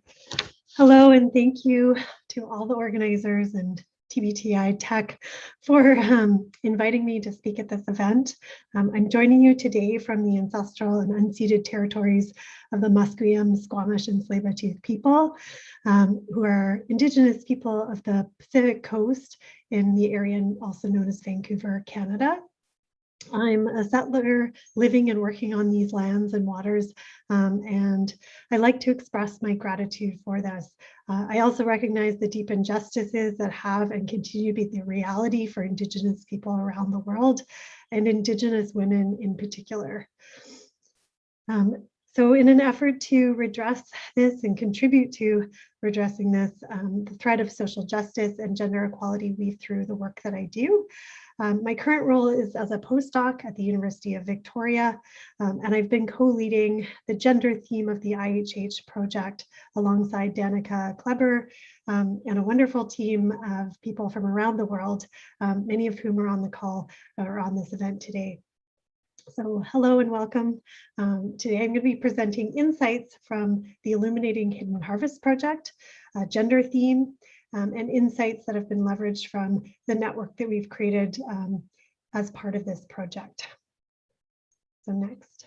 Hello, and thank you to all the organizers and TBTI Tech for inviting me to speak at this event. I'm joining you today from the ancestral and unceded territories of the Musqueam, Squamish, and Tsleil-Waututh people, who are Indigenous people of the Pacific Coast in the area also known as Vancouver, Canada. I'm a settler living and working on these lands and waters, and I like to express my gratitude for this. I also recognize the deep injustices that have and continue to be the reality for Indigenous people around the world, and Indigenous women in particular. So in an effort to redress this and contribute to redressing this, the thread of social justice and gender equality weave through the work that I do. My current role is as a postdoc at the University of Victoria, and I've been co-leading the gender theme of the IHH project alongside Danica Kleber and a wonderful team of people from around the world, many of whom are on the call or on this event today. So hello and welcome. Today I'm going to be presenting insights from the Illuminating Hidden Harvest project, gender theme, and insights that have been leveraged from the network that we've created as part of this project. So next.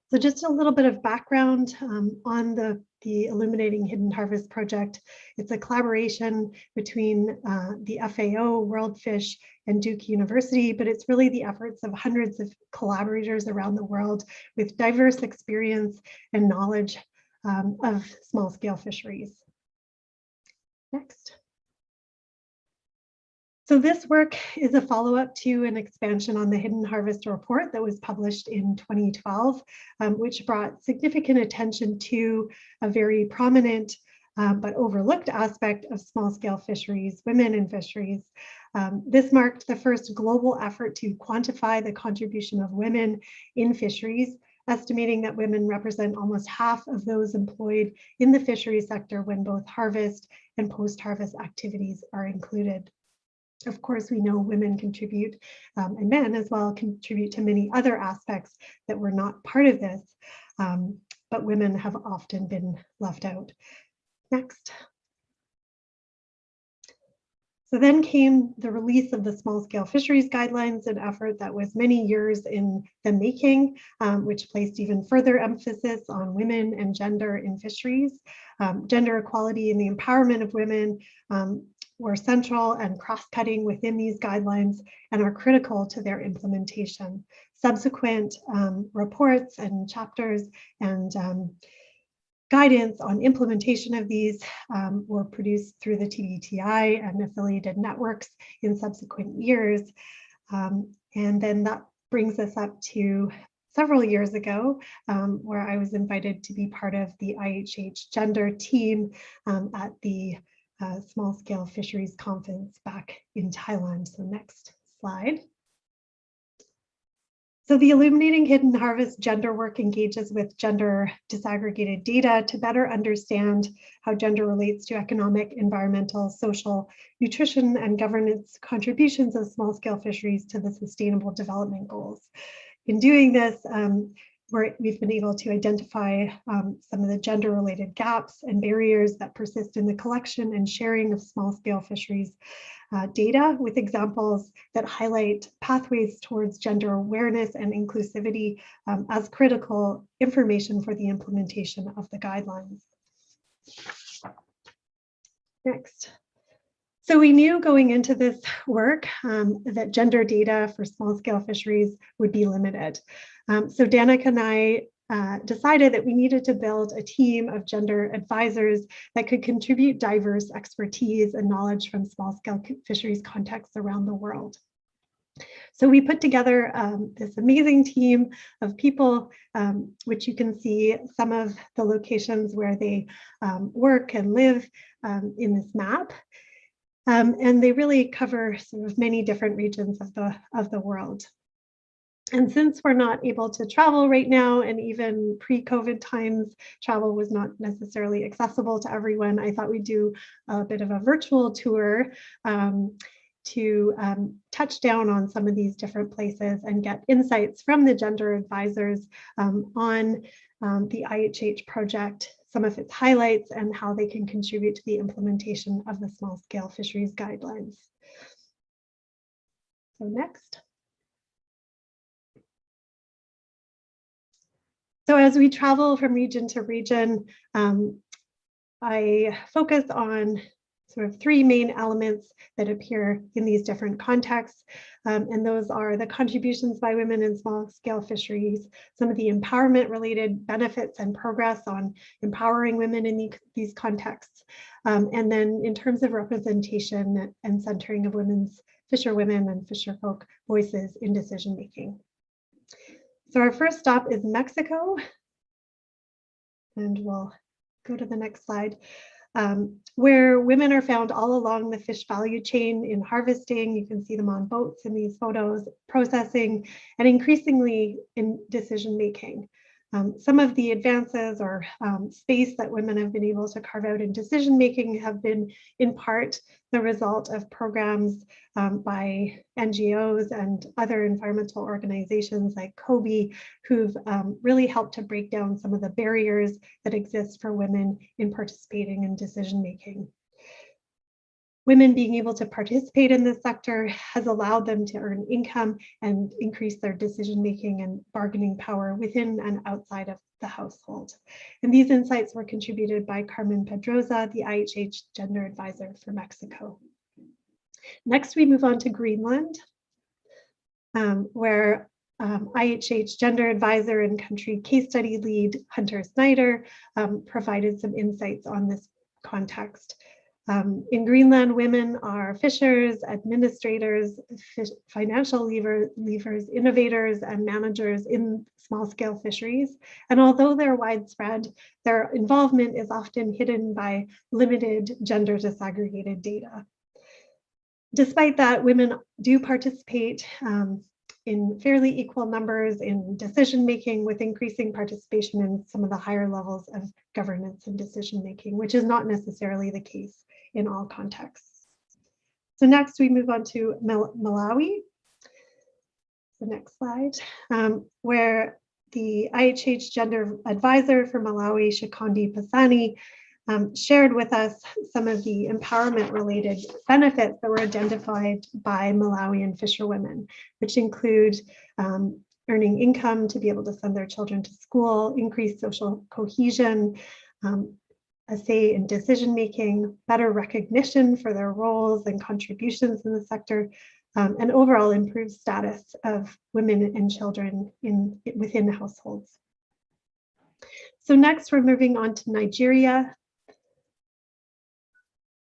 So just a little bit of background on the Illuminating Hidden Harvest project. It's a collaboration between the FAO, WorldFish, and Duke University, but it's really the efforts of hundreds of collaborators around the world with diverse experience and knowledge of small-scale fisheries. Next. So this work is a follow-up to an expansion on the Hidden Harvest report that was published in 2012, which brought significant attention to a very prominent but overlooked aspect of small-scale fisheries, women in fisheries. This marked the first global effort to quantify the contribution of women in fisheries, estimating that women represent almost half of those employed in the fisheries sector when both harvest and post-harvest activities are included. Of course, we know women contribute, and men as well contribute to many other aspects that were not part of this. but women have often been left out. Next. So then came the release of the small-scale fisheries guidelines, an effort that was many years in the making, which placed even further emphasis on women and gender in fisheries. Gender equality and the empowerment of women were central and cross-cutting within these guidelines and are critical to their implementation. Subsequent reports and chapters and guidance on implementation of these were produced through the TBTI and affiliated networks in subsequent years. And then that brings us up to several years ago, where I was invited to be part of the IHH gender team at the Small Scale Fisheries Conference back in Thailand. So next slide. So the Illuminating Hidden Harvest gender work engages with gender disaggregated data to better understand how gender relates to economic, environmental, social, nutrition, and governance contributions of small-scale fisheries to the Sustainable Development Goals. In doing this, we've been able to identify some of the gender-related gaps and barriers that persist in the collection and sharing of small-scale fisheries data, with examples that highlight pathways towards gender awareness and inclusivity as critical information for the implementation of the guidelines. Next. So we knew going into this work that gender data for small-scale fisheries would be limited. So Danica and I decided that we needed to build a team of gender advisors that could contribute diverse expertise and knowledge from small-scale fisheries contexts around the world. So we put together this amazing team of people, which you can see some of the locations where they work and live in this map. And they really cover sort of many different regions of the world. And since we're not able to travel right now, and even pre-COVID times, travel was not necessarily accessible to everyone, I thought we'd do a bit of a virtual tour to touch down on some of these different places and get insights from the gender advisors on the IHH project, some of its highlights, and how they can contribute to the implementation of the small-scale fisheries guidelines. So next. So as we travel from region to region, I focus on sort of three main elements that appear in these different contexts. And those are the contributions by women in small-scale fisheries, some of the empowerment-related benefits and progress on empowering women in these contexts, and then in terms of representation and centering of fisherwomen and fisherfolk voices in decision-making. So our first stop is Mexico, and we'll go to the next slide, where women are found all along the fish value chain in harvesting. You can see them on boats in these photos, processing, and increasingly in decision-making. Some of the advances or space that women have been able to carve out in decision-making have been in part the result of programs by NGOs and other environmental organizations like COBE, who've really helped to break down some of the barriers that exist for women in participating in decision-making. Women being able to participate in this sector has allowed them to earn income and increase their decision-making and bargaining power within and outside of the household. And these insights were contributed by Carmen Pedroza, the IHH Gender Advisor for Mexico. Next, we move on to Greenland, where IHH Gender Advisor and Country Case Study Lead Hunter Snyder provided some insights on this context. In Greenland, women are fishers, administrators, financial levers, innovators, and managers in small-scale fisheries. And although they're widespread, their involvement is often hidden by limited gender disaggregated data. Despite that, women do participate in fairly equal numbers in decision-making, with increasing participation in some of the higher levels of governance and decision-making, which is not necessarily the case in all contexts. So next we move on to Malawi. The next slide, where the IHH Gender Advisor for Malawi, Shikondi Pasani, shared with us some of the empowerment-related benefits that were identified by Malawian fisherwomen, which include earning income to be able to send their children to school, increased social cohesion, a say in decision-making, better recognition for their roles and contributions in the sector, and overall improved status of women and children within households. So next, we're moving on to Nigeria,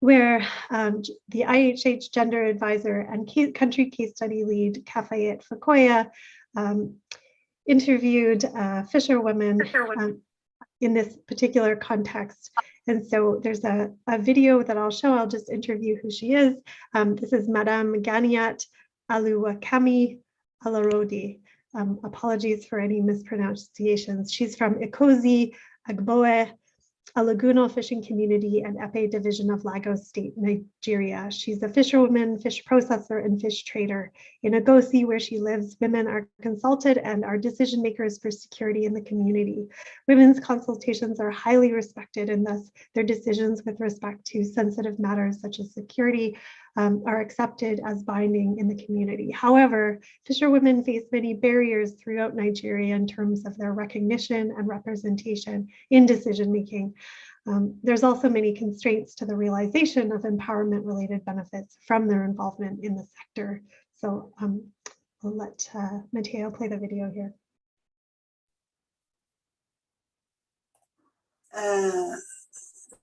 where the IHH Gender Advisor and Country Case Study Lead, Kafayet Fakoya, interviewed fisherwomen in this particular context. And so there's a video that I'll show. I'll just interview who she is. This is Madame Ganiat Aluwakami Alarodi. Apologies for any mispronunciations. She's from Ikozi, Agboe, a lagoonal fishing community and Epe division of Lagos State, Nigeria. She's a fisherwoman, fish processor, and fish trader. In Agosi, where she lives, women are consulted and are decision makers for security in the community. Women's consultations are highly respected, and thus their decisions with respect to sensitive matters such as security are accepted as binding in the community. However, fisherwomen face many barriers throughout Nigeria in terms of their recognition and representation in decision making. There's also many constraints to the realization of empowerment-related benefits from their involvement in the sector. So I'll let Matteo play the video here.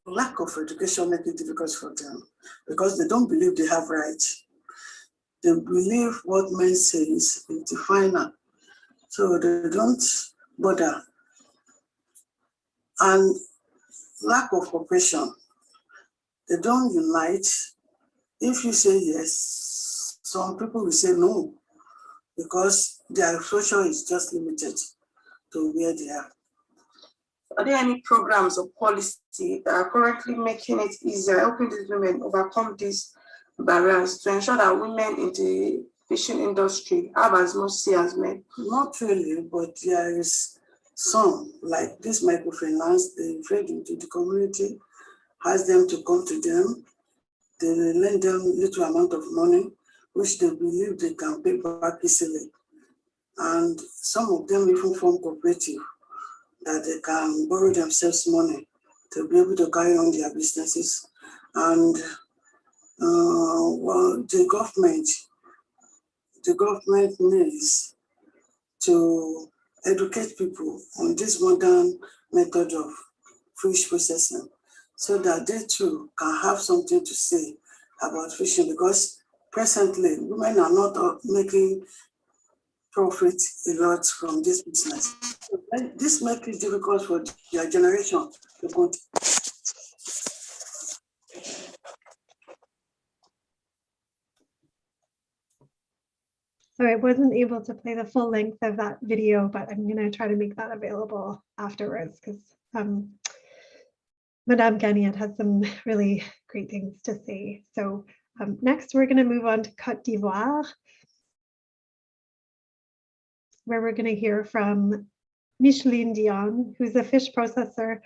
Lack of education makes it difficult for them because they don't believe they have rights. They believe what men say is the final, so they don't bother. And lack of cooperation, they don't unite. If you say yes, some people will say no, because their social is just limited to where they are. Are there any programs or policy that are currently making it easier, helping these women overcome these barriers to ensure that women in the fishing industry have as much say as men? Not really, but there is some, like this microfinance, they trade into the community, ask them to come to them, they lend them little amount of money, which they believe they can pay back easily. And some of them even form cooperative, that they can borrow themselves money to be able to carry on their businesses. And well, the government needs to educate people on this modern method of fish processing so that they too can have something to say about fishing, because presently women are not making profit a lot from this business. This makes it difficult for their generation to continue. So I wasn't able to play the full length of that video, but I'm going to try to make that available afterwards, because Madame Ganiat has some really great things to say. So next, we're going to move on to Côte d'Ivoire, where we're going to hear from Micheline Dion, who's a fish processor.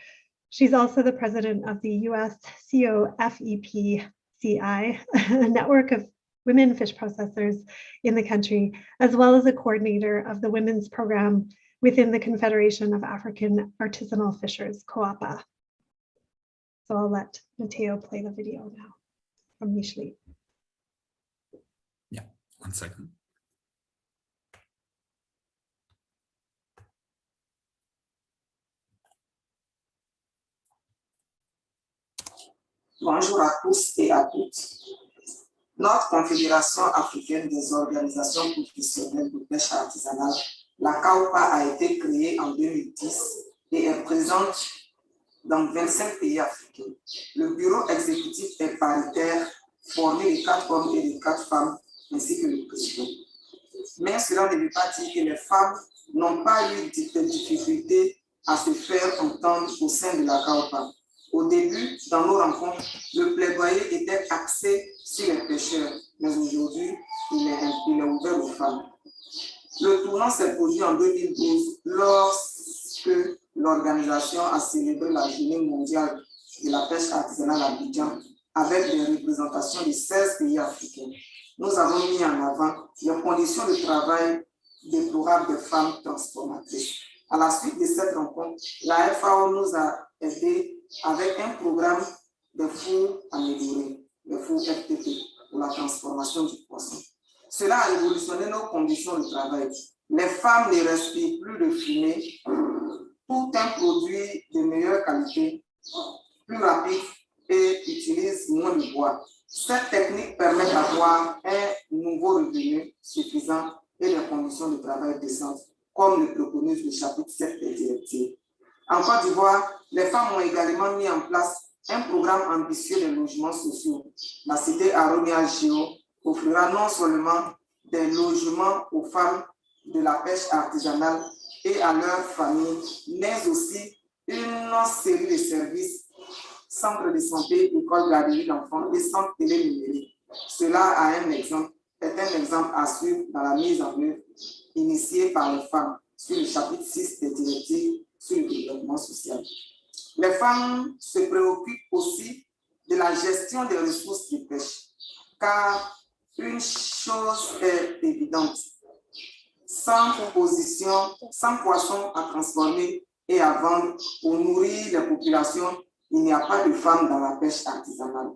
She's also the president of the US COFEPCI, a network of women fish processors in the country, as well as a coordinator of the women's program within the Confederation of African Artisanal Fishers, COAPA. So I'll let Matteo play the video now from Micheline. Yeah, 1 second. Bonjour à tous et à toutes. Notre Confédération africaine des organisations professionnelles de pêche artisanale, la CAOPA, a été créée en 2010 et est présente dans 25 pays africains. Le bureau exécutif est paritaire, formé de 4 hommes et de 4 femmes, ainsi que le président. Mais cela ne veut pas dire que les femmes n'ont pas eu de difficultés à se faire entendre au sein de la CAOPA. Au début, dans nos rencontres, le plaidoyer était axé sur les pêcheurs, mais aujourd'hui, il est ouvert aux femmes. Le événement s'est produit en 2012 lorsque l'organisation a célébré la journée mondiale de la pêche artisanale à Abidjan avec des représentations de 16 pays africains. Nous avons mis en avant les conditions de travail déplorables des femmes transformatrices. À la suite de cette rencontre, la FAO nous a aidés avec un programme de fours améliorés, le four FTP, pour la transformation du poisson. Cela a révolutionné nos conditions de travail. Les femmes ne respirent plus de fumée, tout un produit de meilleure qualité, plus rapide et utilise moins de bois. Cette technique permet d'avoir un nouveau revenu suffisant et des conditions de travail décentes, comme le préconise le chapitre 7 des directives. En Côte d'Ivoire, les femmes ont également mis en place un programme ambitieux de logements sociaux. La cité Aronia Géo offrira non seulement des logements aux femmes de la pêche artisanale et à leurs familles, mais aussi une série de services, centres de santé, écoles, garderies d'enfants et centres télénumériques. Cela est un exemple à suivre dans la mise en œuvre initiée par les femmes sur le chapitre 6 des directives sur le développement social. Les femmes se préoccupent aussi de la gestion des ressources de pêche, car une chose est évidente, sans poissons à transformer et à vendre pour nourrir les populations, il n'y a pas de femmes dans la pêche artisanale.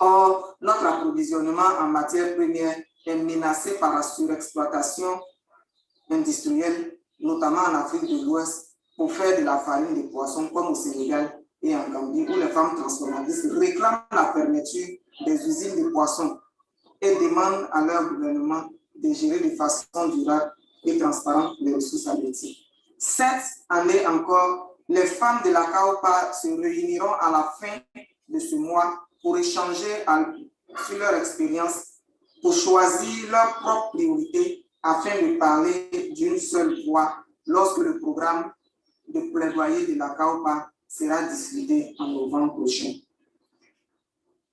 Or, notre approvisionnement en matières premières est menacé par la surexploitation industrielle, notamment en Afrique de l'Ouest, pour faire de la farine de poissons comme au Sénégal et en Gambie, où les femmes transformatrices réclament la fermeture des usines de poissons et demandent à leur gouvernement de gérer de façon durable et transparente les ressources halieutiques. Cette année encore, les femmes de la CAOPA se réuniront à la fin de ce mois pour échanger sur leur expérience, pour choisir leurs propres priorités afin de parler d'une seule voix lorsque le programme de plaidoyer de la CAOPA sera discuté en novembre prochain.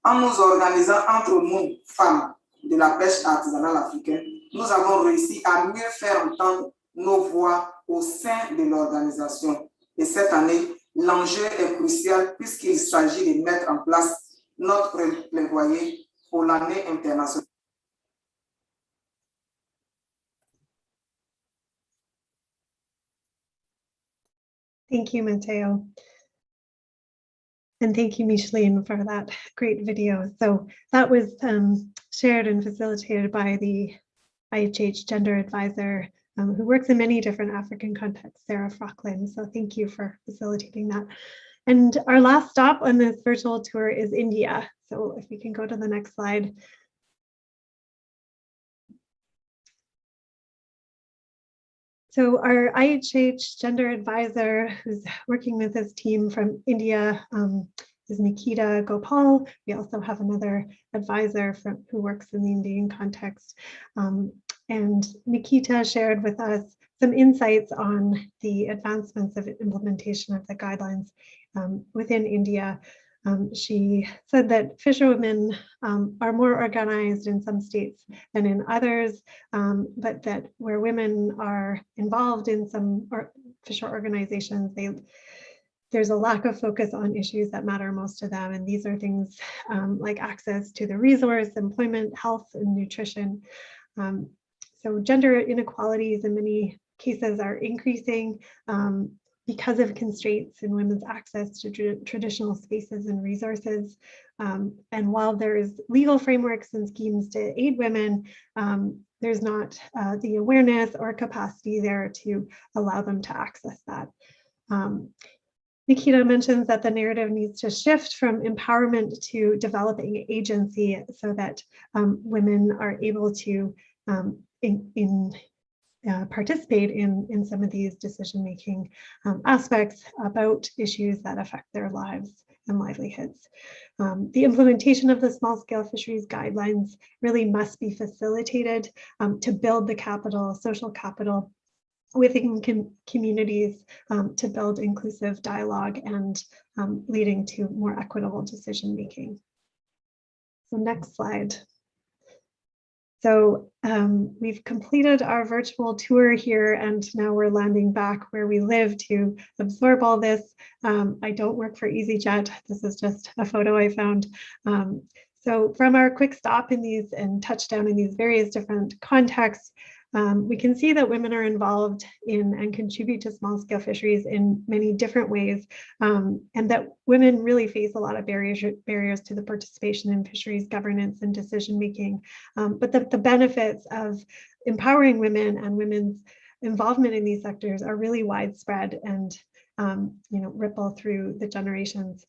En nous organisant entre nous, femmes de la pêche artisanale africaine, nous avons réussi à mieux faire entendre nos voix au sein de l'organisation. Et cette année, l'enjeu est crucial puisqu'il s'agit de mettre en place notre plaidoyer pour l'année internationale. Thank you, Mateo. And thank you, Micheline, for that great video. So that was shared and facilitated by the IHH Gender Advisor, who works in many different African contexts, Sarah Frocklin. So thank you for facilitating that. And our last stop on this virtual tour is India. So if we can go to the next slide. So our IHH Gender Advisor who's working with this team from India is Nikita Gopal. We also have another advisor who works in the Indian context. And Nikita shared with us some insights on the advancements of implementation of the guidelines within India. She said that fisherwomen are more organized in some states than in others, but that where women are involved in some fisher organizations, there's a lack of focus on issues that matter most to them. And these are things like access to the resource, employment, health, and nutrition. So gender inequalities in many cases are increasing because of constraints in women's access to traditional spaces and resources. And while there's legal frameworks and schemes to aid women, there's not the awareness or capacity there to allow them to access that. Nikita mentions that the narrative needs to shift from empowerment to developing agency so that women are able to participate in some of these decision-making aspects about issues that affect their lives and livelihoods. The implementation of the small-scale fisheries guidelines really must be facilitated to build the capital, social capital within communities to build inclusive dialogue and leading to more equitable decision-making. So next slide. So we've completed our virtual tour here, and now we're landing back where we live to absorb all this. I don't work for EasyJet. This is just a photo I found. So from our quick stop in these and touchdown in these various different contexts, we can see that women are involved in and contribute to small-scale fisheries in many different ways, and that women really face a lot of barriers to the participation in fisheries governance and decision-making. But the benefits of empowering women and women's involvement in these sectors are really widespread and ripple through the generations.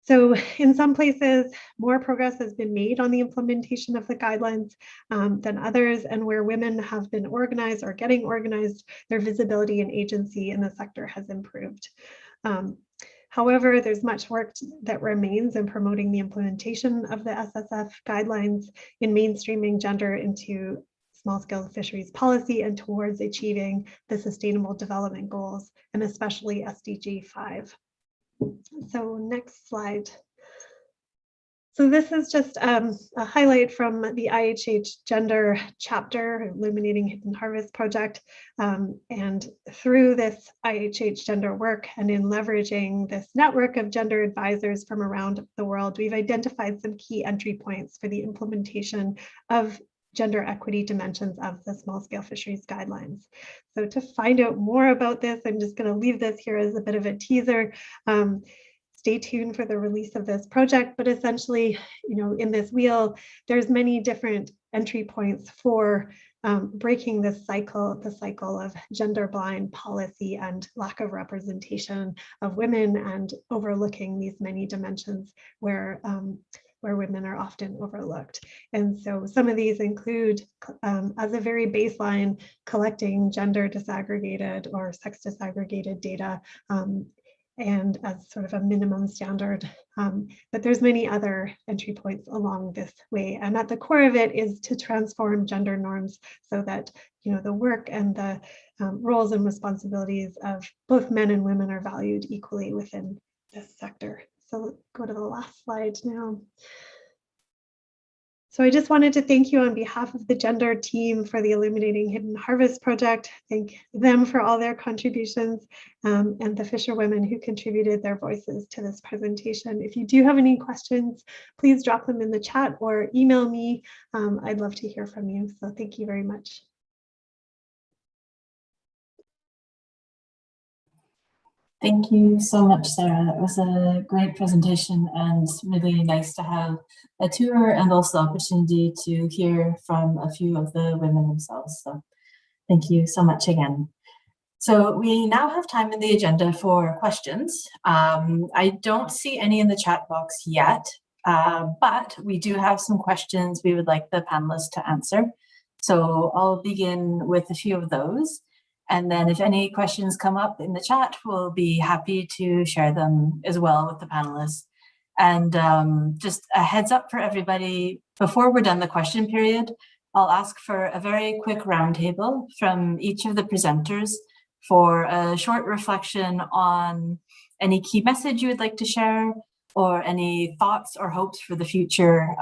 So in some places, more progress has been made on the implementation of the guidelines than others, and where women have been organized or getting organized, their visibility and agency in the sector has improved. However, there's much work that remains in promoting the implementation of the SSF guidelines in mainstreaming gender into small-scale fisheries policy and towards achieving the Sustainable Development Goals, and especially SDG 5. So next slide. So this is just a highlight from the IHH Gender Chapter, Illuminating Hidden Harvest project. And through this IHH gender work and in leveraging this network of gender advisors from around the world, we've identified some key entry points for the implementation of gender equity dimensions of the small-scale fisheries guidelines. So to find out more about this, I'm just going to leave this here as a bit of a teaser. Stay tuned for the release of this project, but essentially, in this wheel, there's many different entry points for breaking this cycle, the cycle of gender blind policy and lack of representation of women, and overlooking these many dimensions where women are often overlooked. And so some of these include, as a very baseline, collecting gender disaggregated or sex disaggregated data, and as sort of a minimum standard. But there's many other entry points along this way. And at the core of it is to transform gender norms so that the work and the roles and responsibilities of both men and women are valued equally within this sector. So let's go to the last slide now. So I just wanted to thank you on behalf of the gender team for the Illuminating Hidden Harvest project. Thank them for all their contributions, and the fisherwomen who contributed their voices to this presentation. If you do have any questions, please drop them in the chat or email me. I'd love to hear from you. So thank you very much. Thank you so much, Sarah. It was a great presentation and really nice to have a tour and also opportunity to hear from a few of the women themselves. So thank you so much again. So we now have time in the agenda for questions. I don't see any in the chat box yet, but we do have some questions we would like the panelists to answer. So I'll begin with a few of those. And then if any questions come up in the chat, we'll be happy to share them as well with the panelists. And just a heads up for everybody, before we're done the question period, I'll ask for a very quick roundtable from each of the presenters for a short reflection on any key message you would like to share or any thoughts or hopes for the future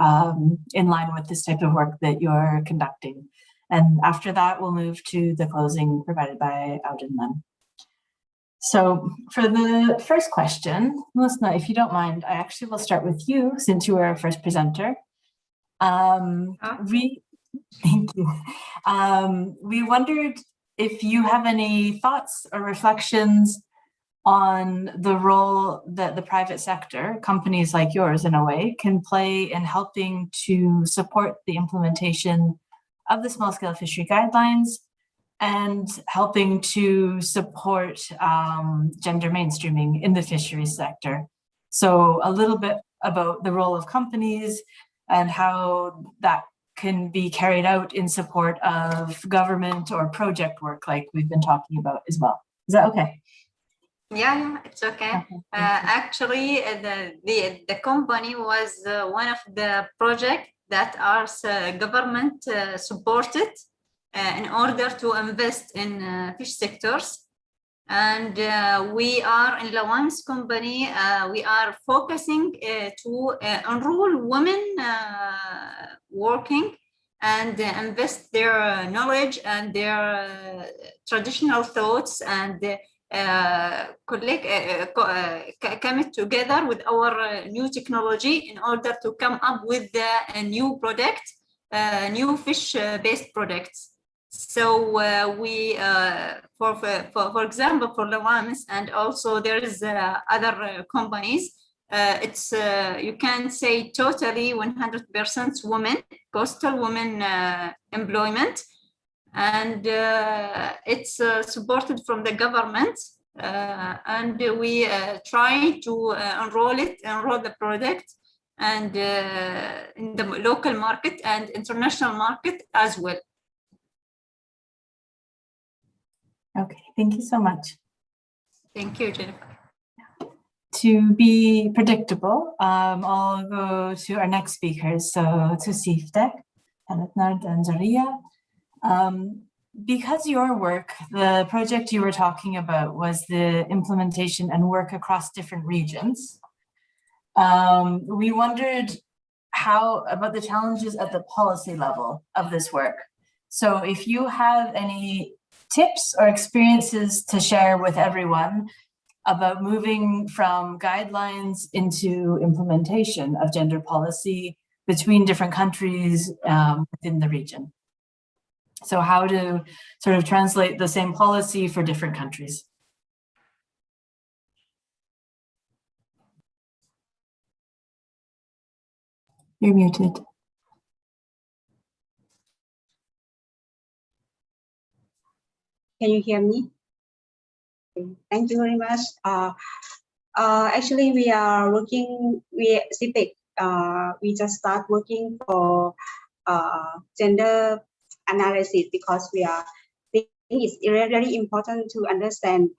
in line with this type of work that you're conducting. And after that, we'll move to the closing provided by Auden then. So for the first question, Melissa, if you don't mind, I actually will start with you since you were our first presenter. Thank you. We wondered if you have any thoughts or reflections on the role that the private sector, companies like yours in a way, can play in helping to support the implementation of the small-scale fishery guidelines and helping to support gender mainstreaming in the fisheries sector. So a little bit about the role of companies and how that can be carried out in support of government or project work like we've been talking about as well. Is that okay? Yeah, it's okay. Actually, the company was one of the projects that are government supported in order to invest in fish sectors. And we are in Lawan's company, we are focusing to enroll women working and invest their knowledge and their traditional thoughts and come together with our new technology in order to come up with a new product, new fish-based products. So we, for example, for Lawamis, and also there is other companies, it's you can say totally 100% women, coastal women employment, and it's supported from the government, and we try to enroll the product, and in the local market and international market as well. Okay, thank you so much. Thank you, Jennifer. To be predictable, I'll go to our next speakers. So to Siftek, Haletnard, and Zaria. Because your work, the project you were talking about was the implementation and work across different regions. We wondered about the challenges at the policy level of this work. So if you have any tips or experiences to share with everyone about moving from guidelines into implementation of gender policy between different countries within the region. So how to sort of translate the same policy for different countries. You're muted. Can you hear me? Thank you very much. Actually, we are working with Civic. We just start working for gender analysis because we are think it's really important to understand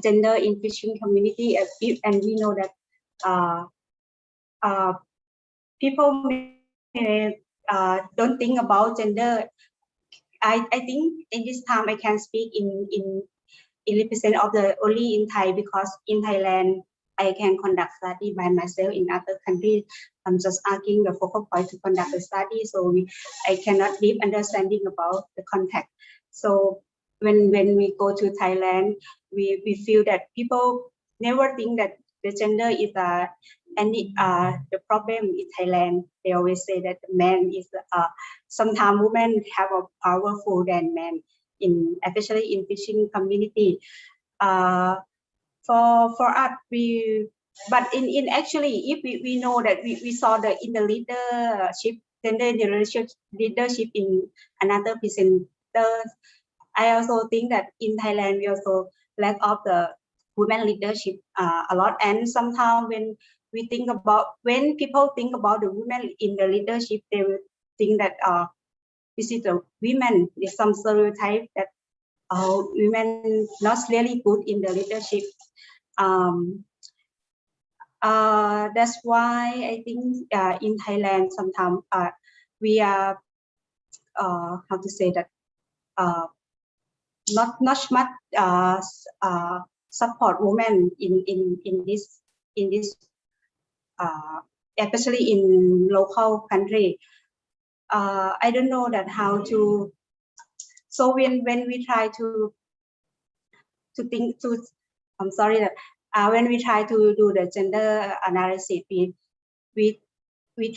gender in fishing community, and we know that people may, don't think about gender. I think in this time I can speak in 80% of the only in Thai, because in Thailand I can conduct study by myself. In other countries I'm just asking the focal point to conduct the study, so I cannot deep understanding about the context. So when we go to Thailand, we feel that people never think that the gender is the problem in Thailand. They always say that the man is sometimes women have a powerful than men, especially in fishing community. For us, but in actually, if we know that we saw the in the leadership, gender leadership in another presenter, I also think that in Thailand we also lack of the women leadership a lot. And sometimes when people think about the women in the leadership, they will think that this is the women. There's some stereotype that women not really good in the leadership. That's why I think in Thailand sometimes we are how to say that not much support women in this especially in local country. I don't know that how to. So when we try to think to, I'm sorry that when we try to do the gender analysis, we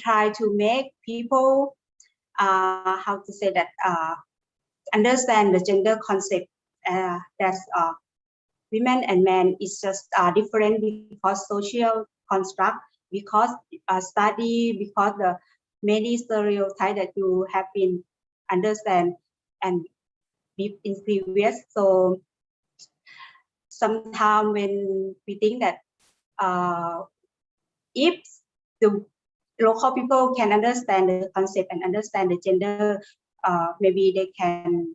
try to make people how to say that understand the gender concept. That's women and men is just different because social construct, because study, because the many stereotypes that you have been understand and in previous. So sometimes when we think that if the local people can understand the concept and understand the gender, maybe they can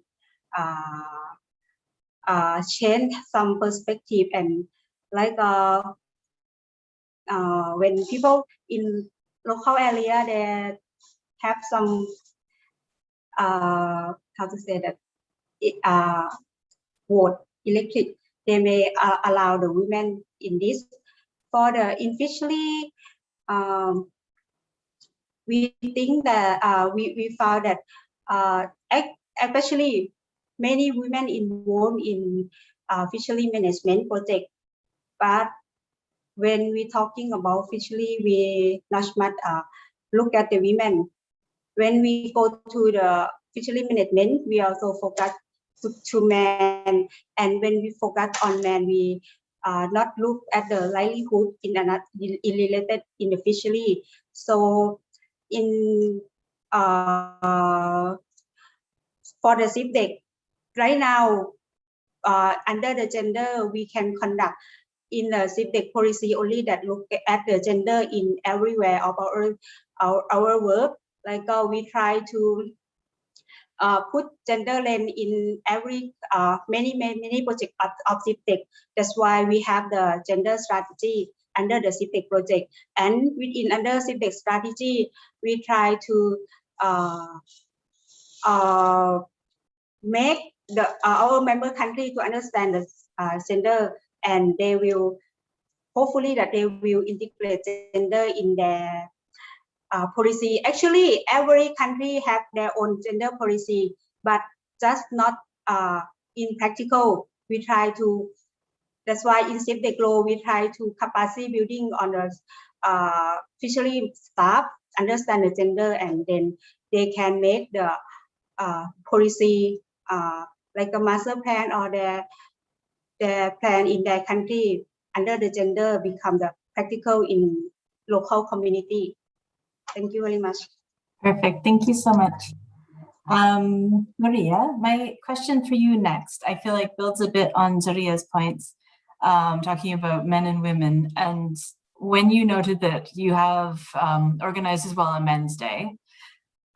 change some perspective. And like when people in local area, they have some how to say that vote electric, they may allow the women in this. For the in fishery, we think that we found that especially many women involved in fishery management project, but when we talking about fishery, we not much look at the women. When we go to the fishery management, we also focus to men, and when we focus on men, we not look at the livelihood related in the fishery. So in for the Civic, right now under the gender, we can conduct in the Civic policy only that look at the gender in everywhere of our work. Like we try to put gender lens in every many projects of Civic. That's why we have the gender strategy under the Civic project, and within under Civic strategy, we try to make the our member country to understand the gender, and they will hopefully that they will integrate gender in their policy. Actually, every country have their own gender policy, but just not in practical. We try to. That's why in Civic law we try to capacity building on the fishery staff, understand the gender, and then they can make the policy like a master plan or their plan in their country under the gender become the practical in local community. Thank you very much. Perfect. Thank you so much. Maria, my question for you next, I feel like builds a bit on Zaria's points, talking about men and women. And when you noted that you have organized as well a Men's Day,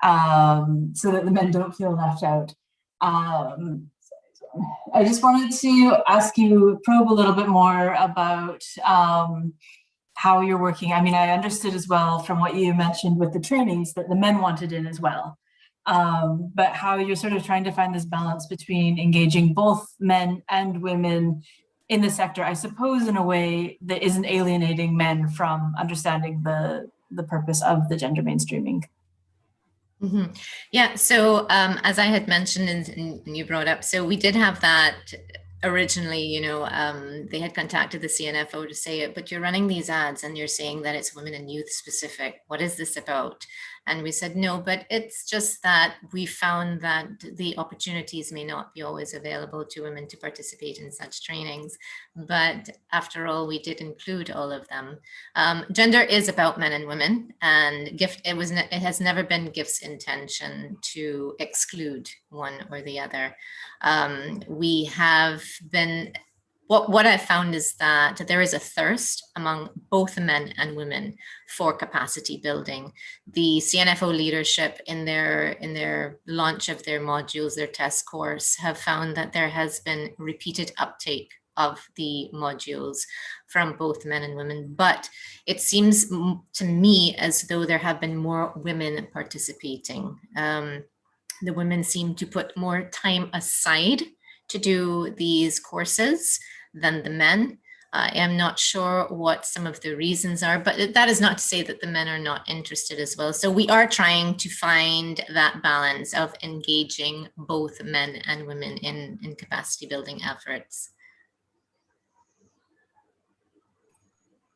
so that the men don't feel left out. I just wanted to ask you, probe a little bit more about how you're working. I mean, I understood as well from what you mentioned with the trainings that the men wanted in as well, but how you're sort of trying to find this balance between engaging both men and women in the sector, I suppose in a way that isn't alienating men from understanding the purpose of the gender mainstreaming. Mm-hmm. Yeah, so as I had mentioned and you brought up, so we did have that originally, you know, they had contacted the CNFO to say it, but you're running these ads and you're saying that it's women and youth specific. What is this about? And we said, no, but it's just that we found that the opportunities may not be always available to women to participate in such trainings. But after all, we did include all of them. Gender is about men and women, and it has never been GIF's intention to exclude one or the other. We have been, what I've found is that there is a thirst among both men and women for capacity building. The CNFO leadership in their launch of their modules, their test course, have found that there has been repeated uptake of the modules from both men and women, but it seems to me as though there have been more women participating. The women seem to put more time aside to do these courses than the men. I am not sure what some of the reasons are, but that is not to say that the men are not interested as well. So we are trying to find that balance of engaging both men and women in capacity building efforts.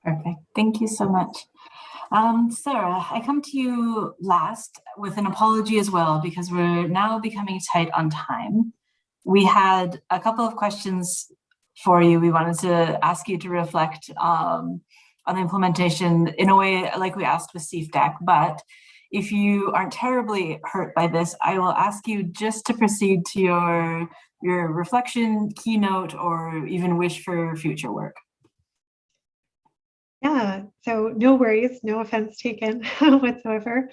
Perfect. Thank you so much. Sarah, I come to you last with an apology as well, because we're now becoming tight on time. We had a couple of questions for you. We wanted to ask you to reflect on the implementation in a way like we asked with CFDAC, but if you aren't terribly hurt by this, I will ask you just to proceed to your reflection, keynote, or even wish for future work. Yeah, so no worries, no offense taken whatsoever.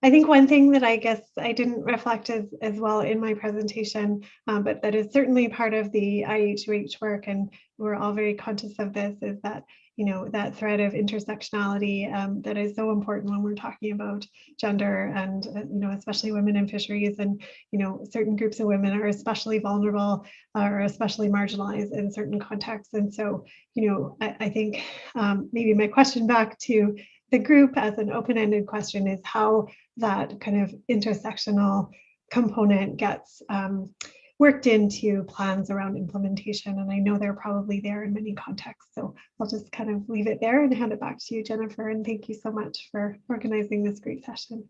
I think one thing that I guess I didn't reflect as well in my presentation, but that is certainly part of the IHUH work, and we're all very conscious of this, is that, you know, that thread of intersectionality that is so important when we're talking about gender and, you know, especially women in fisheries. And, you know, certain groups of women are especially vulnerable or especially marginalized in certain contexts. And so, you know, I think maybe my question back to the group as an open-ended question is how that kind of intersectional component gets worked into plans around implementation. And I know they're probably there in many contexts. So I'll just kind of leave it there and hand it back to you, Jennifer. And thank you so much for organizing this great session.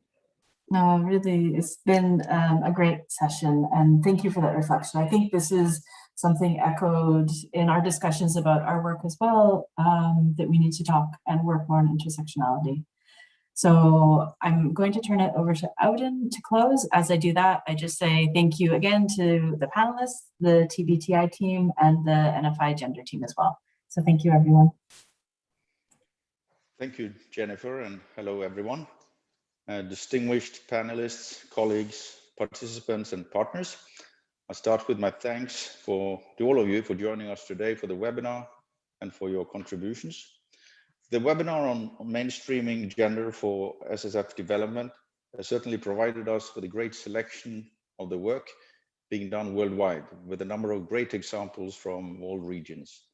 No, really, it's been a great session, and thank you for that reflection. I think this is something echoed in our discussions about our work as well, that we need to talk and work more on intersectionality. So I'm going to turn it over to Auden to close. As I do that, I just say thank you again to the panelists, the TBTI team, and the NFI gender team as well. So thank you, everyone. Thank you, Jennifer, and hello, everyone. Distinguished panelists, colleagues, participants, and partners. I'll start with my thanks to all of you for joining us today for the webinar and for your contributions. The webinar on mainstreaming gender for SSF development has certainly provided us with a great selection of the work being done worldwide, with a number of great examples from all regions.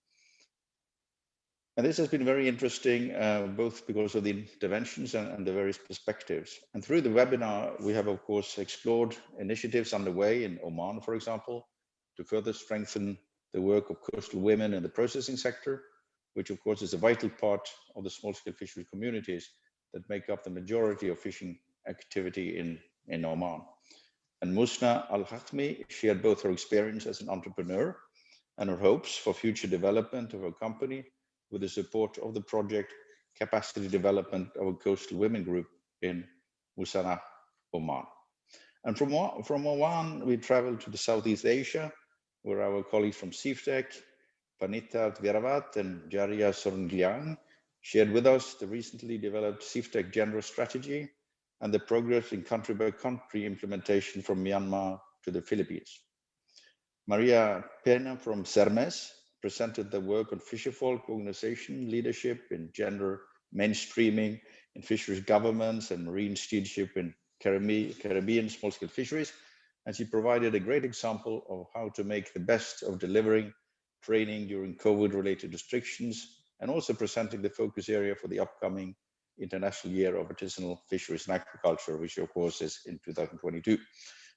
And this has been very interesting, both because of the interventions and the various perspectives. And through the webinar, we have, of course, explored initiatives underway in Oman, for example, to further strengthen the work of coastal women in the processing sector, which, of course, is a vital part of the small-scale fishery communities that make up the majority of fishing activity in Oman. And Musna Al-Khatmi shared both her experience as an entrepreneur and her hopes for future development of her company, with the support of the project Capacity Development of a Coastal Women Group in Musana, Oman. And from Oman, we traveled to the Southeast Asia, where our colleagues from Civic, Panita Tveravat and Jaria Sorngliang shared with us the recently developed Civic gender strategy and the progress in country-by-country implementation from Myanmar to the Philippines. Maria Pena from Sermes presented the work on fisherfolk organization leadership in gender mainstreaming in fisheries governments and marine stewardship in Caribbean small-scale fisheries. And she provided a great example of how to make the best of delivering training during COVID-related restrictions, and also presenting the focus area for the upcoming International Year of Artisanal Fisheries and Aquaculture, which of course is in 2022.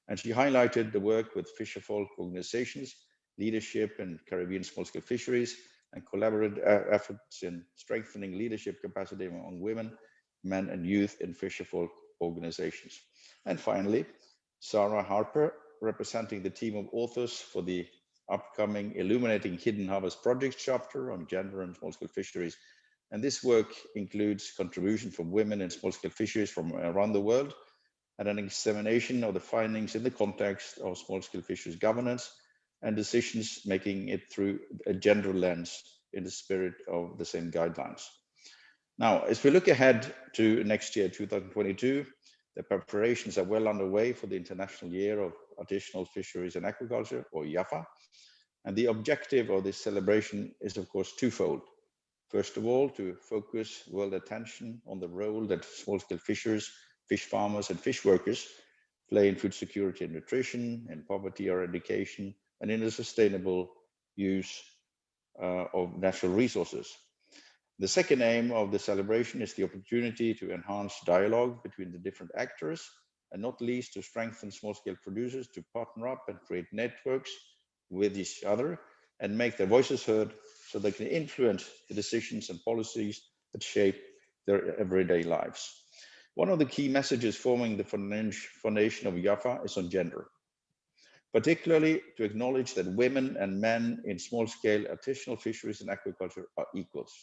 And she highlighted the work with fisherfolk organizations, leadership in Caribbean small-scale fisheries, and collaborative efforts in strengthening leadership capacity among women, men, and youth in fisherfolk organizations. And finally, Sarah Harper, representing the team of authors for the upcoming Illuminating Hidden Harvest Project chapter on gender and small-scale fisheries. And this work includes contribution from women in small-scale fisheries from around the world, and an examination of the findings in the context of small-scale fisheries governance and decisions, making it through a gender lens in the spirit of the same guidelines. Now, as we look ahead to next year, 2022, the preparations are well underway for the International Year of Artisanal Fisheries and Aquaculture, or IAFA. And the objective of this celebration is, of course, twofold. First of all, to focus world attention on the role that small-scale fishers, fish farmers, and fish workers play in food security and nutrition, in poverty eradication, and in the sustainable use of natural resources. The second aim of the celebration is the opportunity to enhance dialogue between the different actors, and not least to strengthen small-scale producers to partner up and create networks with each other and make their voices heard so they can influence the decisions and policies that shape their everyday lives. One of the key messages forming the foundation of IAFA is on gender, particularly to acknowledge that women and men in small-scale artisanal fisheries and aquaculture are equals.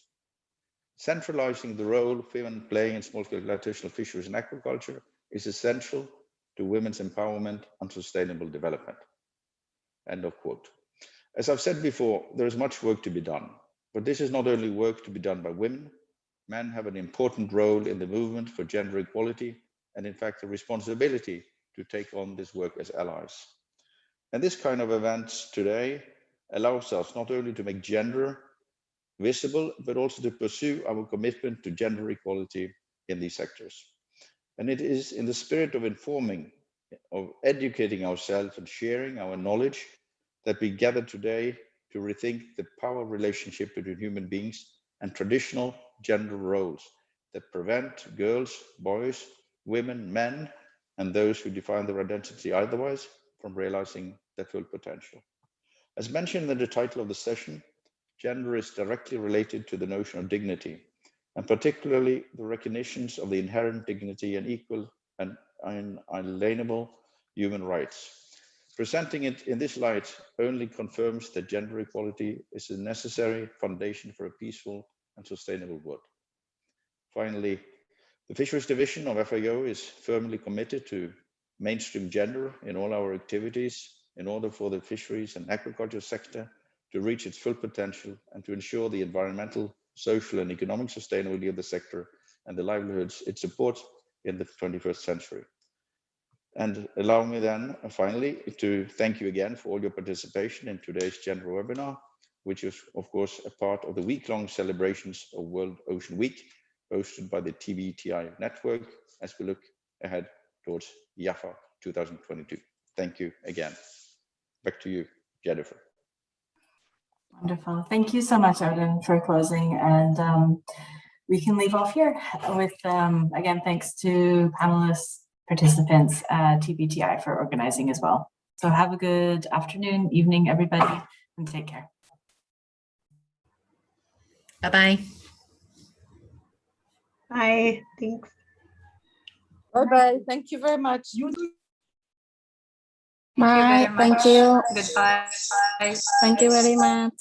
Centralizing the role women play in small-scale artisanal fisheries and aquaculture is essential to women's empowerment and sustainable development. End of quote. As I've said before, there is much work to be done, but this is not only work to be done by women. Men have an important role in the movement for gender equality, and in fact, a responsibility to take on this work as allies. And this kind of events today allows us not only to make gender visible, but also to pursue our commitment to gender equality in these sectors. And it is in the spirit of informing, of educating ourselves and sharing our knowledge that we gather today to rethink the power relationship between human beings and traditional gender roles that prevent girls, boys, women, men, and those who define their identity otherwise from realizing their full potential. As mentioned in the title of the session, gender is directly related to the notion of dignity, and particularly the recognitions of the inherent dignity and equal and unalienable human rights. Presenting it in this light only confirms that gender equality is a necessary foundation for a peaceful and sustainable world. Finally, the Fisheries Division of FAO is firmly committed to mainstream gender in all our activities in order for the fisheries and aquaculture sector to reach its full potential and to ensure the environmental, social and economic sustainability of the sector and the livelihoods it supports in the 21st century. And allow me then finally to thank you again for all your participation in today's gender webinar, which is of course a part of the week-long celebrations of World Ocean Week, hosted by the TBTI network as we look ahead towards YAFA 2022. Thank you again. Back to you, Jennifer. Wonderful. Thank you so much, Odin, for closing. And we can leave off here with, again, thanks to panelists, participants, TBTI for organizing as well. So have a good afternoon, evening, everybody, and take care. Bye-bye. Bye. Thanks. Bye-bye. Thank you very much. Thank you very much. Thank you. Goodbye. Thank you very much.